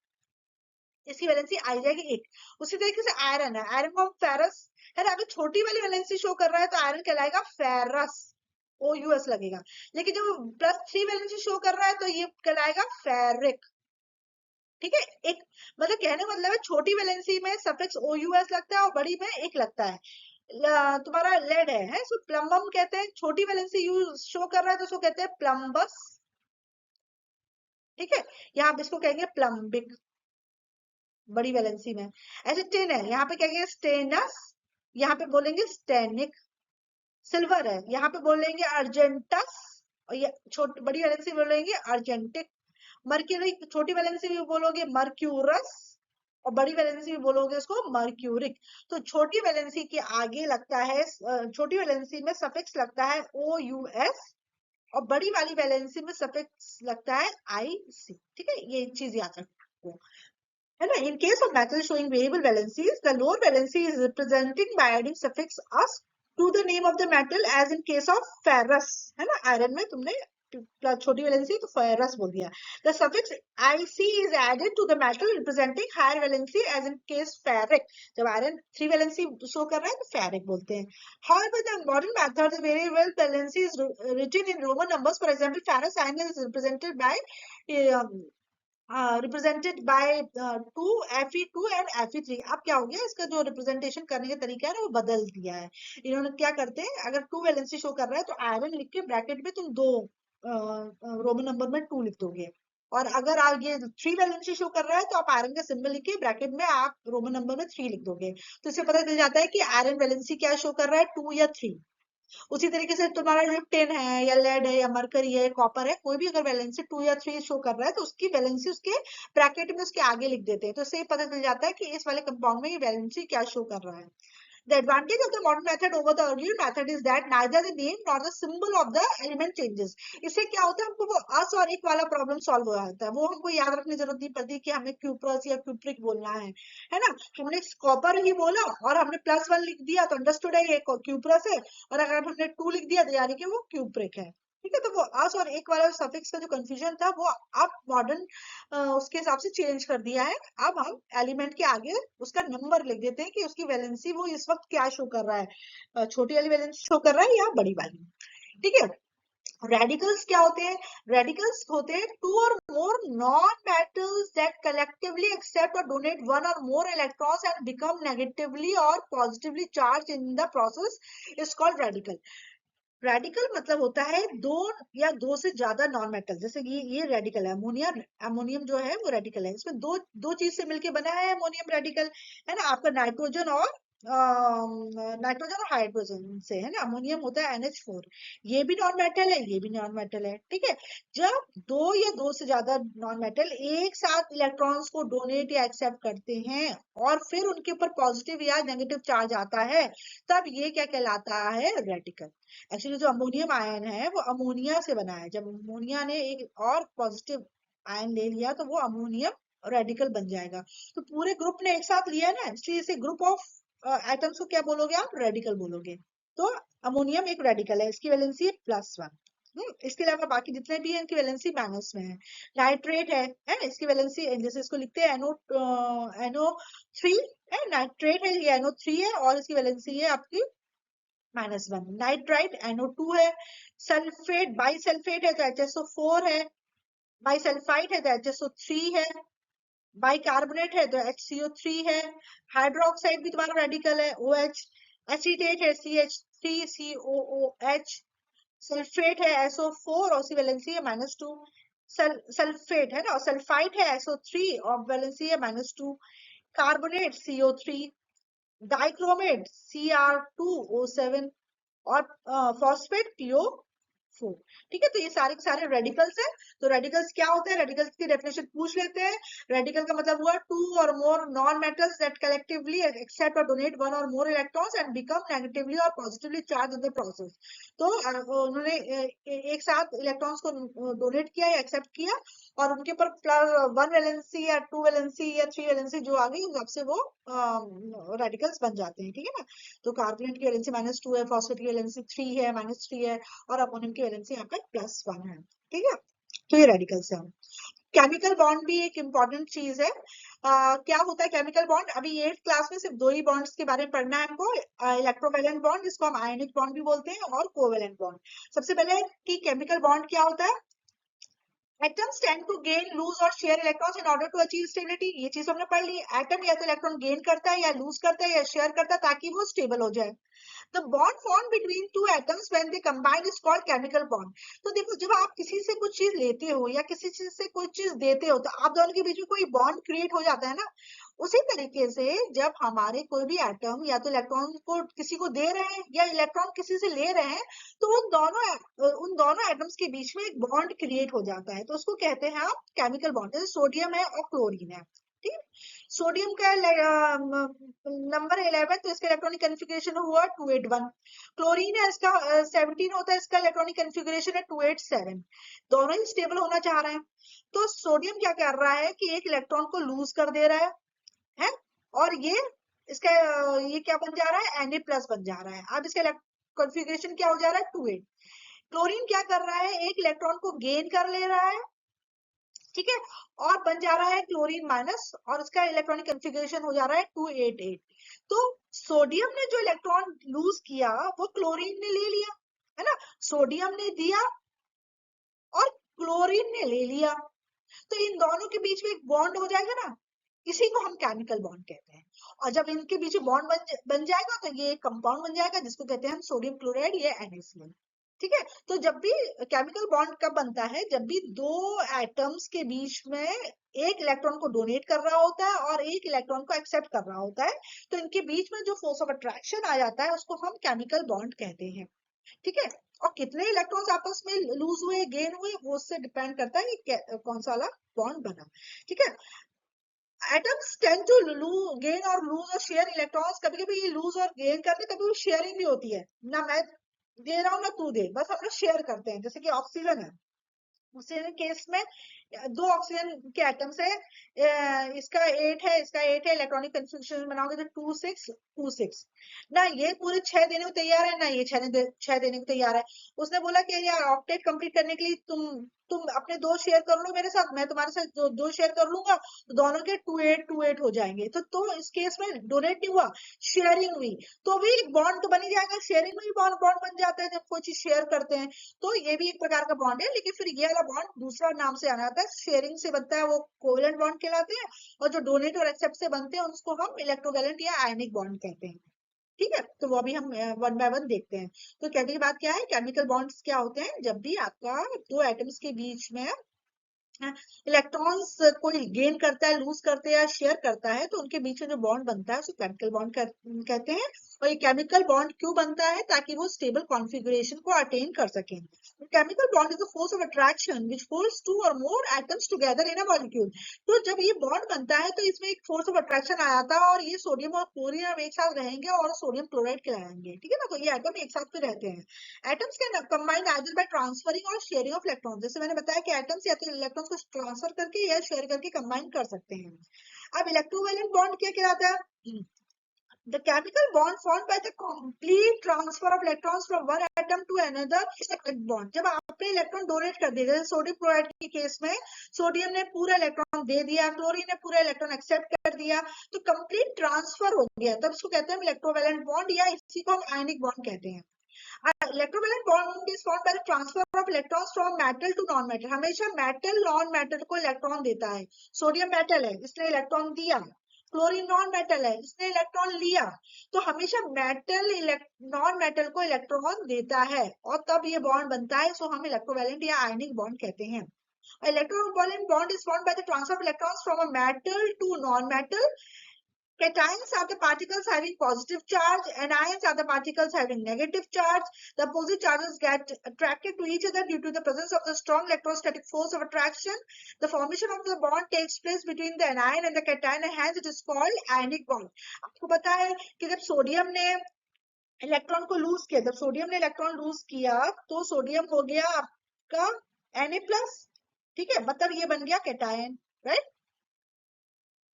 इसकी वैलेंसी आई जाएगी 1। उसी तरीके से आयरन है, आयरन को हम फेरस, है ना। अगर छोटी वाली वैलेंसी शो कर रहा है तो आयरन कहलाएगा फेरस, OUS लगेगा। लेकिन जब +3 वैलेंसी शो कर रहा है तो ये कहलाएगा फेरिक, ठीक है। एक मतलब कहने का मतलब है छोटी वैलेंसी में सफिक्स OUS लगता है और बड़ी में एक लगता है। तुम्हारा लेड है सो प्लम्बम कहते हैं, छोटी वैलेंसी यूज शो कर रहा है तो उसको कहते हैं प्लम्बस। ठीक है, यहाँ पे इसको कहेंगे प्लम्बिक बड़ी वैलेंसी में। ऐसे टिन है, यहाँ पे कहेंगे स्टेनस, यहाँ पे बोलेंगे स्टेनिक। सिल्वर है, यहाँ पे बोलेंगे अर्जेंटस, और ये छोटी बड़ी वैलेंसी बोलेंगे अर्जेंटिक। मर्क्यूरी छोटी वैलेंसी भी बोलोगे मर्क्यूरस, और बड़ी वैलेंसी भी बोलोगे उसको मर्क्यूरिक। तो छोटी वैलेंसी के आगे लगता है छोटी वैलेंसी में सफिक्स लगता है OUS, और बड़ी वाली वैलेंसी में सफिक्स लगता है IC। ठीक है, ये चीज याद रखो है ना। In case of metal showing variable valencies, the lower valency is representing by adding suffix us to the name of the metal, as in case of ferrous, है ना। आयरन में तुमने छोटी वैलेंसी तो ferrous बोल दिया। The suffix IC is added to the metal representing higher valency, as in case ferric। जब iron 3 valency show कर रहा है तो ferric बोलते हैं। However, the modern method, the variable valency is written in Roman numbers. For example, ferrous iron is represented by represented by 2 Fe2 and Fe3। अब क्या हो गया, इसका जो रिप्रेजेंटेशन करने का तरीका है ना वो बदल दिया है। इन्होंने क्या करते हैं, अगर 2 वैलेंसी शो कर रहा है तो आयरन लिख के ब्रैकेट में तुम 2 रोमन नंबर में 2 लिख दोगे, और अगर आप ये 3 वैलेंसी शो कर रहा है तो आप आयरन का सिंबल लिख के ब्रैकेट में आप रोमन नंबर में 3 लिख दोगे। तो इससे पता चल जाता है कि आयरन वैलेंसी क्या शो कर रहा है, 2 या 3। उसी तरीके से तुम्हारा जो टिन है या लेड है या मरकरी है कॉपर है, कोई भी अगर वैलेंसी 2 या 3 शो कर रहा है तो उसकी वैलेंसी उसके ब्रैकेट में उसके आगे लिख देते हैं, तो इससे पता चल जाता है कि इस वाले कंपाउंड में ये वैलेंसी क्या शो कर रहा है। The advantage of the modern method over the earlier method is that neither the name nor the symbol of the element changes। इससे क्या होता है, हमको वो अस और एक वाला प्रॉब्लम सॉल्व हो जाता है, वो हमको याद रखने की जरूरत नहीं पड़ती कि हमें क्यूप्रस या क्यूप्रिक बोलना है ना। हमने कॉपर ही बोला और हमने +1 लिख दिया तो अंडरस्टूड है ये क्यूप्रस है, और अगर हमने 2 लिख दिया तो यानी कि वो क्यूप्रिक है। ठीक है, तो वो अस और एक वाला सफिक्स का जो कंफ्यूजन था वो अब मॉडर्न उसके हिसाब से चेंज कर दिया है। अब हम एलिमेंट के आगे उसका नंबर लिख देते हैं कि उसकी वैलेंसी वो इस वक्त क्या शो कर रहा है, छोटी वाली वैलेंसी शो कर रहा है या बड़ी वाली। ठीक है, रेडिकल्स क्या होते हैं, रेडिकल्स होते हैं 2 or more non-metals that collectively accept or donate 1 or more electrons and become negatively or positively charged in the process is called radical। Radical मतलब होता है 2 या 2 से ज्यादा नॉन मेटल, जैसे ये रेडिकल है अमोनिया, अमोनियम जो है वो रेडिकल है, इसमें दो दो चीज से मिलके बना है अमोनियम रेडिकल, है ना। आपका नाइट्रोजन और हाइड्रोजन से, है ना। अमोनियम होता है NH4, ये भी नॉन मेटल है ये भी नॉन मेटल है। ठीक है, जब 2 या 2 से ज्यादा नॉन मेटल एक साथ इलेक्ट्रॉन्स को डोनेट या एक्सेप्ट करते हैं और फिर उनके ऊपर पॉजिटिव या नेगेटिव चार्ज आता है, तब ये क्या कहलाता है, रेडिकल। एक्चुअली जो अमोनियम आयन है वो अमोनिया से बना है, जब अमोनिया ने एक और पॉजिटिव आयन ले लिया तो वो अमोनियम रेडिकल बन जाएगा। तो पूरे ग्रुप ने एक साथ लिया है ना, इसलिए इसे ग्रुप ऑफ एटम्स को क्या बोलोगे आप, रेडिकल बोलोगे। तो अमोनियम एक रेडिकल है, इसकी वैलेंसी है +1। इसके अलावा बाकी जितने भी हैं इनकी वैलेंसी माइनस में है। नाइट्रेट है इसकी वैलेंसी जैसे इसको लिखते हैं NO3 है, नाइट्रेट है ये NO3 है और इसकी वैलेंसी है आपकी -1। नाइट्राइट NO2 है, सल्फेट बाइसल्फेट है तो HSO4 है, बाइसल्फाइड है तो HSO3 है, बाइकार्बोनेट है तो HCO3 है, हाइड्रोक्साइड भी तुम्हारा रेडिकल है OH, एसीटेट है CH3COOH, सल्फेट है SO4 और उसकी वैलेंसी है -2। सल्फेट है ना, और सल्फाइड है SO3 और वैलेंसी है -2। कार्बोनेट CO3, डाइक्रोमेट Cr2O7 और फॉस्फेट PO4। ठीक है, तो ये सारे के सारे रेडिकल्स हैं। तो रेडिकल्स क्या होते हैं, रेडिकल्स की डेफिनेशन पूछ लेते हैं। रेडिकल का मतलब हुआ 2 or more non-metals that collectively accept or donate 1 or more electrons and become negatively or positively charged in the process। तो उन्होंने एक साथ इलेक्ट्रॉन्स को डोनेट किया या एक्सेप्ट किया और उनके ऊपर +1 वैलेंसी या 2 वैलेंसी या 3 वैलेंसी जो आ गई उस हिसाब से वो रेडिकल्स बन जाते हैं। ठीक है ना, तो कार्बोनेट की वैलेंसी -2 है, फॉस्फेट की वैलेंसी 3 है, -3 है, और अमोनियम की वैलेंसी यहाँ पे +1 है। ठीक है, तो ये रेडिकल्स है। केमिकल बॉन्ड भी एक इंपॉर्टेंट चीज है। क्या होता है केमिकल बॉन्ड, अभी 8th क्लास में सिर्फ 2 ही बॉन्ड्स के बारे में पढ़ना है हमको, इलेक्ट्रोवैलेंट बॉन्ड जिसको हम आयनिक बॉन्ड भी बोलते हैं और कोवैलेंट बॉन्ड। सबसे पहले कि केमिकल बॉन्ड क्या होता है, atoms tend to gain lose और share electrons in order to achieve stability, ये चीज हमने पढ़ ली। एटम या तो इलेक्ट्रॉन गेन करता है या लूज करता है या शेयर करता है ताकि वो स्टेबल हो जाए। The bond form between two atoms when they combine is called chemical bond. तो देखो, जब आप किसी से कुछ चीज लेते हो या किसी चीज से कुछ चीज देते हो तो आप दोनों के बीच में कोई बॉन्ड क्रिएट हो जाता है ना। उसी तरीके से जब हमारे कोई भी एटम या तो इलेक्ट्रॉन को किसी को दे रहे हैं या इलेक्ट्रॉन किसी से ले रहे हैं, तो उन दोनों एटम्स के बीच में एक बॉन्ड क्रिएट हो जाता है, तो उसको कहते हैं आप केमिकल बॉन्ड। जैसे सोडियम है और क्लोरीन है, ठीक है। सोडियम का नंबर 11, तो इसका इलेक्ट्रॉनिक कन्फिगरेशन हुआ 281। क्लोरीन है, इसका 17 होता है, इसका इलेक्ट्रॉनिक कन्फिगरेशन है 287। दोनों ही स्टेबल होना चाह रहे हैं। तो सोडियम क्या कर रहा है कि एक इलेक्ट्रॉन को लूज कर दे रहा है और ये क्या बन जा रहा है, Na+ बन जा रहा है। अब इसका कॉन्फ़िगरेशन क्या हो जा रहा है, 28। क्लोरीन क्या कर रहा है, एक इलेक्ट्रॉन को गेन कर ले रहा है, ठीक है, और बन जा रहा है क्लोरीन माइनस, और इसका इलेक्ट्रॉनिक कॉन्फ़िगरेशन हो जा रहा है 288। तो सोडियम ने जो इलेक्ट्रॉन लूज किया वो क्लोरीन ने ले लिया, है ना। सोडियम ने दिया और क्लोरीन ने ले लिया, तो इन दोनों के बीच में एक बॉन्ड हो जाएगा ना, इसी को हम केमिकल बॉन्ड कहते हैं। और जब इनके बीच में बॉन्ड बन जाएगा तो ये एक कंपाउंड बन जाएगा जिसको कहते हैं हम सोडियम क्लोराइड, ये NaCl, ठीक है। तो जब भी केमिकल बॉन्ड कब बनता है, जब भी दो एटम्स के बीच में एक इलेक्ट्रॉन को डोनेट कर रहा होता है और एक इलेक्ट्रॉन को एक्सेप्ट कर रहा होता है, तो इनके बीच में जो फोर्स ऑफ अट्रैक्शन आ जाता है उसको हम केमिकल बॉन्ड कहते हैं, ठीक है। और कितने इलेक्ट्रॉन्स आपस में लूज हुए गेन हुए वो उससे डिपेंड करता है कि कौन सा वाला बॉन्ड बना, ठीक है। एटम्स टेंड टू गेन और लूज और शेयर इलेक्ट्रॉन्स, कभी कभी ये लूज और गेन करते, कभी कभी शेयरिंग भी होती है ना, मैं दे रहा हूँ ना तू दे, बस हम लोग शेयर करते हैं। जैसे कि ऑक्सीजन है, ऑक्सीजन केस में दो ऑक्सीजन के एटम्स है, इसका 8 है, इसका 8 है, इलेक्ट्रॉनिक कन्फिग्रेशन बनाओगे तो 2 6 2 6 ना, ये पूरे 6 देने को तैयार है ना, ये 6 देने को तैयार है। उसने बोला कि यार ऑक्टेट कंप्लीट करने के लिए तुम अपने 2 शेयर कर लो मेरे साथ, मैं तुम्हारे साथ दो शेयर कर लूंगा, तो दोनों के 2 8 हो जाएंगे। तो इस केस में डोनेट नहीं हुआ, शेयरिंग हुई, तो भी बॉन्ड तो बन ही जाएगा। शेयरिंग में भी बॉन्ड बॉन्ड बन जाता है जब कोई चीज शेयर करते हैं, तो ये भी एक प्रकार का बॉन्ड है। लेकिन फिर ये वाला बॉन्ड दूसरा नाम से आना आता है, शेयरिंग से बनता है, वो कोवेलेंट बॉन्ड कहलाते हैं, और जो डोनेट और एक्सेप्ट से बनते हैं उसको हम इलेक्ट्रोवैलेंट या आयनिक बॉन्ड कहते हैं, ठीक है। तो वो अभी हम वन बाय वन देखते हैं। तो कहने की बात क्या है, केमिकल बॉन्ड्स क्या होते हैं, जब भी आपका दो एटम्स के बीच में इलेक्ट्रॉन्स कोई गेन करता है, लूज करते हैं या शेयर करता है, तो उनके बीच में जो बॉन्ड बनता है उसको केमिकल बॉन्ड कहते हैं। और ये केमिकल बॉन्ड क्यों बनता है, ताकि वो स्टेबल कॉन्फ़िगरेशन को अटेन कर सकें। Chemical bond is a force of attraction which holds two और more atoms together in a molecule. तो जब ये बॉन्ड बनता है तो इसमें एक फोर्स ऑफ अट्रैक्शन आ जाता है, और ये सोडियम और क्लोरीन अब एक साथ रहेंगे और सोडियम क्लोराइड कहलाएंगे, ठीक है ना। तो ये एटम एक साथ पे रहते हैं। Atoms can combine either bye transferring और शेयरिंग ऑफ इलेक्ट्रॉन्स, जैसे मैंने बताया कि एटम्स या तो इलेक्ट्रॉन्स को ट्रांसफर करके या शेयर करके कंबाइन कर सकते हैं। अब इलेक्ट्रोवैलेंट बॉन्ड क्या कहलाता है, the chemical bond formed by the complete transfer of electrons from one atom to another bond। जब आपने इलेक्ट्रॉन डोनेट कर दिया, जैसे सोडियम क्लोराइड के केस में सोडियम ने पूरा इलेक्ट्रॉन दे दिया, क्लोरीन ने पूरा इलेक्ट्रॉन एक्सेप्ट कर दिया, तो कंप्लीट ट्रांसफर हो गया, तब इसको कहते हैं इलेक्ट्रोवैलेंट बॉन्ड, या इसी को हम आयनिक बॉन्ड कहते हैं। Electrovalent bond is formed by the transfer of electrons from metal to non metal. हमेशा मेटल नॉन मेटल को इलेक्ट्रॉन देता है। सोडियम मेटल है, इसने इलेक्ट्रॉन दिया, क्लोरीन नॉन मेटल है, इसने इलेक्ट्रॉन लिया, तो हमेशा मेटल नॉन मेटल को इलेक्ट्रॉन देता है, और तब ये बॉन्ड बनता है, सो हम इलेक्ट्रोवैलेंट या आयनिक बॉन्ड कहते हैं। Electrovalent bond is formed by the transfer of electrons from a metal to non metal. Cations are the particles having positive charge, and anions are the particles having negative charge. The opposite charges get attracted to each other due to the presence of the strong electrostatic force of attraction. The formation of the bond takes place between the anion and the cation, and hence it is called ionic bond. आपको पता है कि जब sodium ने electron को loose किया, जब sodium ने इलेक्ट्रॉन लूज किया तो सोडियम हो गया आपका Na+, ठीक है, मतलब ये बन गया कैटायन, राइट।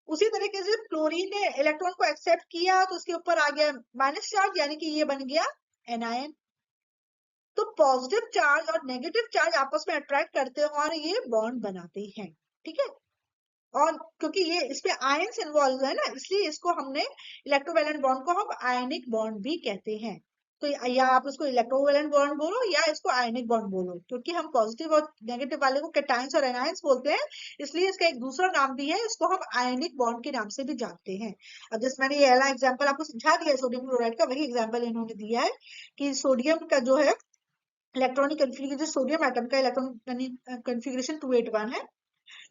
उसी तरीके से क्लोरीन ने इलेक्ट्रॉन को एक्सेप्ट किया तो उसके ऊपर आ गया माइनस चार्ज, यानी कि ये बन गया एनायन। तो पॉजिटिव चार्ज और नेगेटिव चार्ज आपस में अट्रैक्ट करते हैं और ये बॉन्ड बनाते हैं, ठीक है। और क्योंकि ये इसमें आयंस इन्वॉल्व है ना, इसलिए इसको हमने इलेक्ट्रोवैलेंट बॉन्ड को हम आयनिक बॉन्ड भी कहते हैं। तो या आप उसको इलेक्ट्रोवैलेंट बॉन्ड बोलो या इसको आयनिक बॉन्ड बोलो, क्योंकि हम पॉजिटिव और नेगेटिव वाले को कैटायंस और एनायंस बोलते हैं, इसलिए इसका एक दूसरा नाम भी है, इसको हम आयनिक बॉन्ड के नाम से भी जानते हैं। अब जैसे मैंने ये वाला एग्जाम्पल आपको समझा दिया है सोडियम क्लोराइड का, वही एग्जाम्पल इन्होंने दिया है कि सोडियम का जो है इलेक्ट्रॉनिक कन्फिग्रेशन, सोडियम एटम का इलेक्ट्रॉनिक कन्फिग्रेशन 281 है।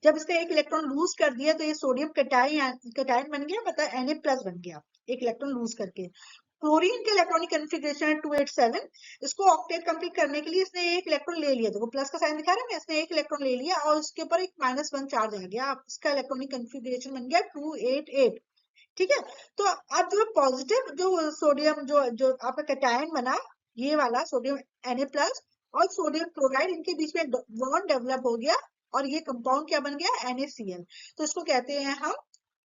जब इसने एक इलेक्ट्रॉन लूज कर दिया तो ये सोडियम कटायन बन गया, मतलब Na+ बन गया एक इलेक्ट्रॉन लूज करके। क्लोरीन का इलेक्ट्रॉनिक कन्फिग्रेशन है 287। इसको ऑक्टेट कंप्लीट करने के लिए इसने एक इलेक्ट्रॉन ले लिया, देखो प्लस का साइन दिखा रहा है, इसने एक इलेक्ट्रॉन ले लिया और उसके ऊपर एक -1 चार्ज आ गया, इसका इलेक्ट्रॉनिक कन्फिग्रेशन बन गया 288। ठीक है, तो अब जो पॉजिटिव जो सोडियम जो जो आपका कैटायन बना, ये वाला सोडियम Na+ और सोडियम क्लोराइड, इनके बीच में एक बॉन्ड डेवलप हो गया और ये कंपाउंड क्या बन गया, NaCl। तो इसको कहते हैं हम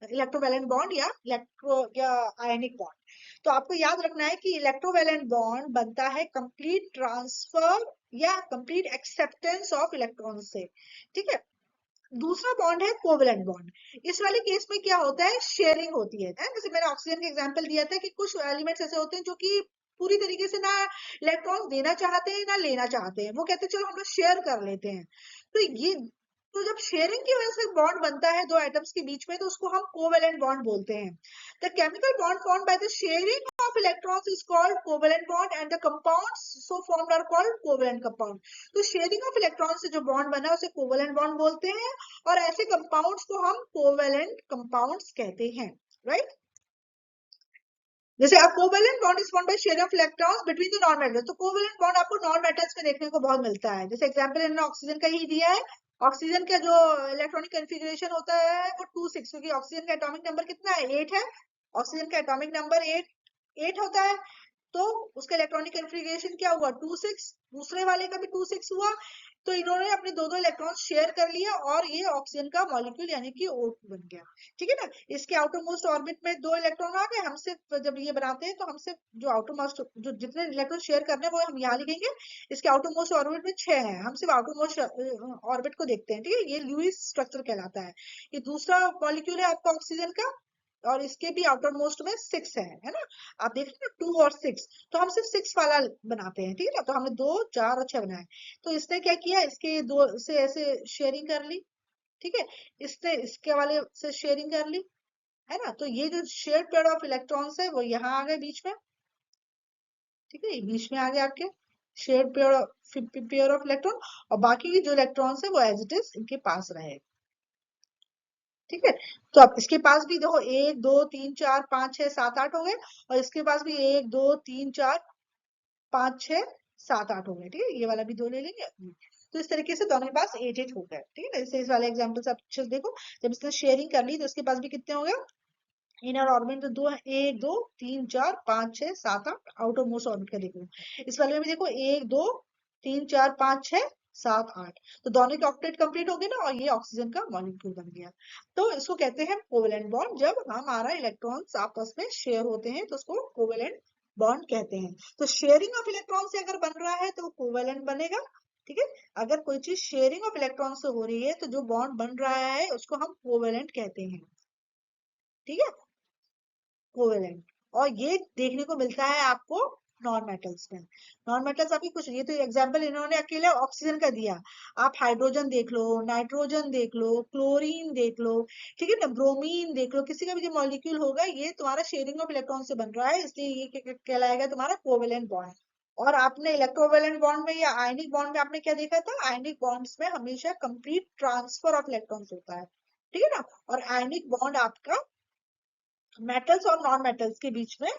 इलेक्ट्रोवैलेंट बॉन्ड या आयनिक बॉन्ड। तो आपको याद रखना है कि इलेक्ट्रोवैलेंट बॉन्ड बनता है कंप्लीट ट्रांसफर या कंप्लीट एक्सेप्टेंस ऑफ इलेक्ट्रॉन से। ठीक है, दूसरा बॉन्ड है कोवेलेंट बॉन्ड। इस वाले केस में क्या होता है, शेयरिंग होती है। जैसे मैंने ऑक्सीजन का एग्जांपल दिया था कि कुछ एलिमेंट्स ऐसे होते हैं जो कि पूरी तरीके से ना इलेक्ट्रॉन्स देना चाहते हैं ना लेना चाहते हैं, वो कहते हैं चलो हम लोग शेयर कर लेते हैं। तो ये, तो जब शेयरिंग की वजह से बॉन्ड बनता है दो एटम्स के बीच में, तो उसको हम कोवेलेंट बॉन्ड बोलते हैं। The chemical bond formed by the sharing of electrons is called covalent bond and the compounds so formed are called covalent compound। तो शेयरिंग ऑफ इलेक्ट्रॉन से जो बॉन्ड बना है उसे कोवेलेंट बॉन्ड बोलते हैं, और ऐसे कंपाउंड्स को हम कोवेलेंट कंपाउंड्स कहते हैं, राइट। जैसे आप covalent bond is formed by sharing of electrons between the non metals, तो कोवेलेंट बॉन्ड आपको नॉन मेटल्स में देखने को बहुत मिलता है। जैसे एग्जांपल इन्होंने ऑक्सीजन का ही दिया है, ऑक्सीजन का जो इलेक्ट्रॉनिक कन्फिगरेशन होता है वो 2,6, क्योंकि ऑक्सीजन का एटॉमिक नंबर कितना है, 8 है। ऑक्सीजन का एटॉमिक नंबर 8 होता है, तो उसका इलेक्ट्रॉनिक कन्फिगरेशन क्या हुआ, 2,6। दूसरे वाले का भी 2,6 हुआ, तो इन्होंने अपने दो इलेक्ट्रॉन शेयर कर लिया और ये ऑक्सीजन का मॉलिक्यूल यानी कि O2 बन गया। ठीक है ना, इसके आउटर मोस्ट ऑर्बिट में 2 इलेक्ट्रॉन आ गए। हम सिर्फ जब ये बनाते हैं तो हम सिर्फ जो आउटर मोस्ट, जो जितने इलेक्ट्रॉन शेयर करने हैं वो हम यहाँ लिखेंगे। इसके आउटर मोस्ट ऑर्बिट में 6 है, हम सिर्फ आउटर मोस्ट ऑर्बिट को देखते हैं। ठीक है, ये लुईस स्ट्रक्चर कहलाता है। ये दूसरा मॉलिक्यूल है आपका ऑक्सीजन का, और इसके भी आउटर मोस्ट में 6 है ना। आप देख रहे हैं 2 और 6, तो हम सिर्फ 6 वाला बनाते हैं। ठीक है ना, तो हमने 2, 4 और 6 बनाए। तो इसने क्या किया, इसके दो से ऐसे शेयरिंग कर ली। ठीक है, इसने इसके वाले से शेयरिंग कर ली, है ना। तो ये जो शेयर पेयर ऑफ इलेक्ट्रॉन्स है वो यहाँ आ गए बीच में। ठीक है, बीच में आ गए आपके शेयर पेयर ऑफ इलेक्ट्रॉन, और बाकी के जो इलेक्ट्रॉन्स है वो एज इट इज इनके पास रहे। ठीक है, तो अब इसके पास भी देखो 1 2 3 4 5 6 7 8 हो गए, और इसके पास भी 1 2 3 4 5 6 7 8 हो गए। ठीक है, ये वाला भी 2 ले लेंगे। तो इस तरीके से दोनों के पास 8 हो गए। ठीक है ना, इससे इस वाले एग्जाम्पल से आप अच्छे से देखो, जब इसने शेयरिंग कर ली तो इसके पास भी कितने हो गए, इनर ऑर्बिट तो 2 है, 1 2 3 4 5 6 7 8, आउटर मोस्ट ऑर्बिट का देखो। इस वाले में भी देखो 1 2 3 4 5 6 7 8, तो दोनों के ऑक्टेट कंप्लीट हो गए ना, और ये ऑक्सीजन का मॉलिक्यूल बन गया। तो इसको कहते हैं कोवेलेंट बॉन्ड। जब हमारा इलेक्ट्रॉन्स आपस में शेयर होते हैं तो उसको कोवेलेंट बॉन्ड कहते हैं। तो शेयरिंग ऑफ इलेक्ट्रॉन से अगर बन रहा है तो वो कोवेलेंट बनेगा। ठीक है, अगर कोई चीज शेयरिंग ऑफ इलेक्ट्रॉन से हो रही है तो जो बॉन्ड बन रहा है उसको हम कोवेलेंट कहते हैं। ठीक है, कोवेलेंट। और ये देखने को मिलता है आपको नॉन मेटल्स में। नॉन मेटल्स आपकी कुछ, ये तो एग्जांपल इन्होंने अकेले ऑक्सीजन का दिया, आप हाइड्रोजन देख लो, नाइट्रोजन देख लो, क्लोरीन देख लो, ठीक है ना, ब्रोमीन देख लो, किसी का भी जो मॉलिक्यूल होगा ये तुम्हारा शेयरिंग ऑफ इलेक्ट्रॉन से बन रहा है, इसलिए ये कहलाएगा तुम्हारा कोवेलेंट बॉन्ड। और आपने इलेक्ट्रोवेलेंट बॉन्ड में या आयनिक बॉन्ड में आपने क्या देखा था, आयनिक बॉन्ड्स में हमेशा कंप्लीट ट्रांसफर ऑफ इलेक्ट्रॉन्स होता है। ठीक है ना, और आयनिक बॉन्ड आपका मेटल्स और नॉन मेटल्स के बीच में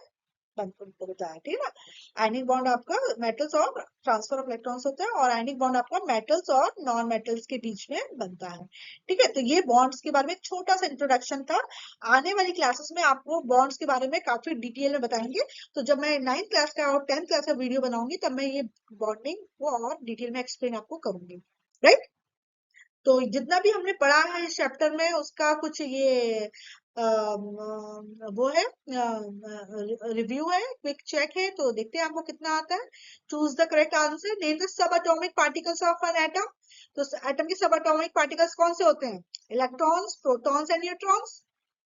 होता है। ठीक है ना, आयनिक बॉन्ड आपका मेटल्स और ट्रांसफर ऑफ इलेक्ट्रॉन्स होता है, और आयनिक बॉन्ड आपका मेटल्स और नॉन मेटल्स के बीच में बनता है। ठीक है, तो ये बॉन्ड्स के बारे में एक छोटा सा इंट्रोडक्शन था। आने वाली क्लासेस में आपको बॉन्ड्स के बारे में काफी डिटेल में बताएंगे। तो जब मैं 9th क्लास का और 10th क्लास का वीडियो बनाऊंगी तब मैं ये बॉन्डिंग को और डिटेल में एक्सप्लेन आपको करूंगी, राइट। तो जितना भी हमने पढ़ा है इस चैप्टर में उसका कुछ ये वो है, रिव्यू है, क्विक चेक है, तो देखते हैं आपको कितना आता है। Choose the correct answer, name the sub atomic particles of an atom. तो एटम के सब एटॉमिक पार्टिकल्स कौन से होते हैं, electrons, protons and neutrons.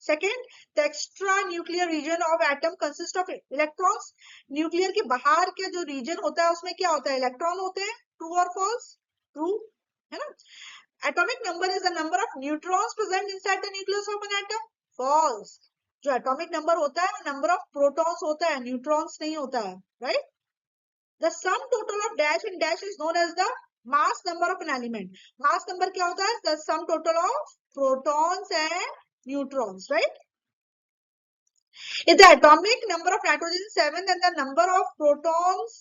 Second, the extra nuclear region of atom consist of electrons. Nuclear के बाहर के जो रीजन होता है उसमें क्या होता है, इलेक्ट्रॉन होते हैं। ट्रू और फॉल्स? ट्रू है ना। Atomic number is the number of neutrons present inside the nucleus of an atom. False. जो एटॉमिक नंबर होता है वो नंबर ऑफ प्रोटॉन्स होता है, न्यूट्रॉन्स नहीं होता है, right. The sum total of dash and dash is known as the mass number of an element. Mass number क्या होता है, the sum total of protons and neutrons, right. If the atomic number of nitrogen is 7, then the number of protons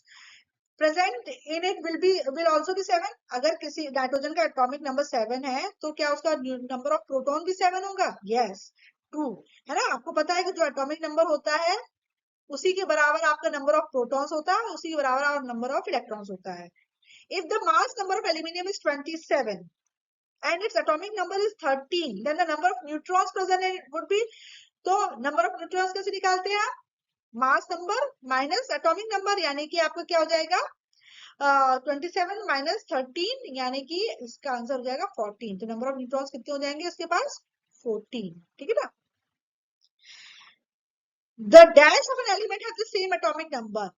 present in it will also be 7. अगर किसी nitrogen का atomic number 7 है तो क्या उसका नंबर ऑफ प्रोटॉन भी 7 होगा? Yes, true है ना। आपको पता है कि जो एटॉमिक नंबर होता है उसी के बराबर आपका नंबर ऑफ प्रोटॉन्स होता है, उसी के बराबर आपका नंबर ऑफ इलेक्ट्रॉन्स होता है। If the mass number of aluminium is 27 and its atomic number is 13, then the number of neutrons present in it would be, तो नंबर ऑफ न्यूट्रॉन्स कैसे निकालते हैं आप? Mass number minus atomic number, यानी कि आपका क्या हो जाएगा 27 माइनस 13, यानी कि इसका आंसर हो जाएगा 14। तो नंबर ऑफ न्यूट्रॉन्स कितने हो जाएंगे इसके पास? 14, ठीक है ना। The dash of an element have the same atomic number.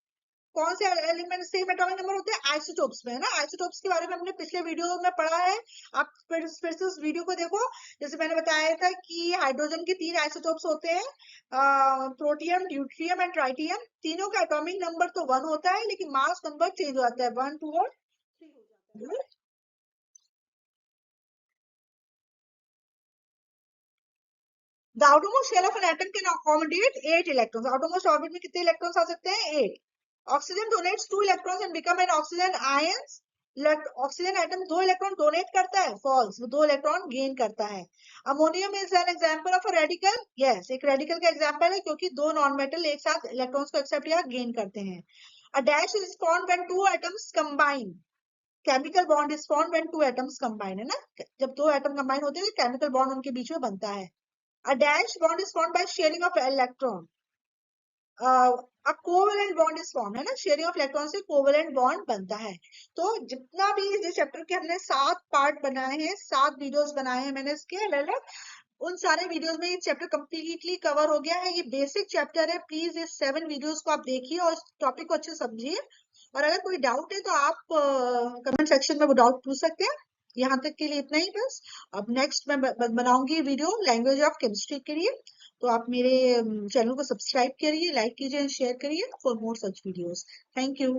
कौन से एलिमेंट सेम एटॉमिक नंबर होते हैं? आइसोटोप्स में, है ना। आइसोटोप्स के बारे में हमने पिछले वीडियो में पढ़ा है, आप फिर से उस वीडियो को देखो। जैसे मैंने बताया था कि हाइड्रोजन के 3 आइसोटोप्स होते हैं, प्रोटियम, ड्यूट्रियम एंड ट्राइटियम। तीनों का एटॉमिक नंबर तो 1 होता है, लेकिन मास नंबर चेंज हो जाता है, 1, 2 और 3 हो जाता है। The outermost shell of an atom can accommodate 8 electrons. outermost orbit में कितने इलेक्ट्रॉन्स आ सकते हैं? 8. Oxygen donates 2 electrons and become an oxygen ions. Oxygen atom 2 electron donate करता है, फॉल्स, वो 2 इलेक्ट्रॉन गेन करता है। Ammonium is an example of a radical. Yes, एक रेडिकल का एग्जांपल है, क्योंकि 2 नॉन मेटल एक साथ इलेक्ट्रॉन्स को एक्सेप्ट या गेन करते हैं। A dash is formed when 2 atoms combine. Chemical bond is formed when 2 atoms combine, है ना। जब 2 एटम कंबाइन होते हैं तो केमिकल बॉन्ड उनके बीच में बनता है। A dash bond is formed by sharing of electron. A covalent bond is formed, है ना। शेयरिंग ऑफ इलेक्ट्रॉन से कोवेलेंट बॉन्ड बनता है। तो जितना भी इस चैप्टर के हमने 7 पार्ट बनाए हैं, 7 वीडियोस बनाए हैं मैंने इसके अलग, उन सारे वीडियोस में ये चैप्टर कंप्लीटली कवर हो गया है। ये बेसिक चैप्टर है, प्लीज इस 7 वीडियोस को आप देखिए और इस टॉपिक को अच्छे से समझिए। और अगर कोई डाउट है तो आप कमेंट सेक्शन में वो डाउट पूछ सकते हैं। यहाँ तक के लिए इतना ही बस। अब नेक्स्ट मैं बनाऊंगी वीडियो लैंग्वेज ऑफ केमिस्ट्री के लिए, तो आप मेरे चैनल को सब्सक्राइब करिए, लाइक कीजिए एंड शेयर करिए for more such videos. Thank you.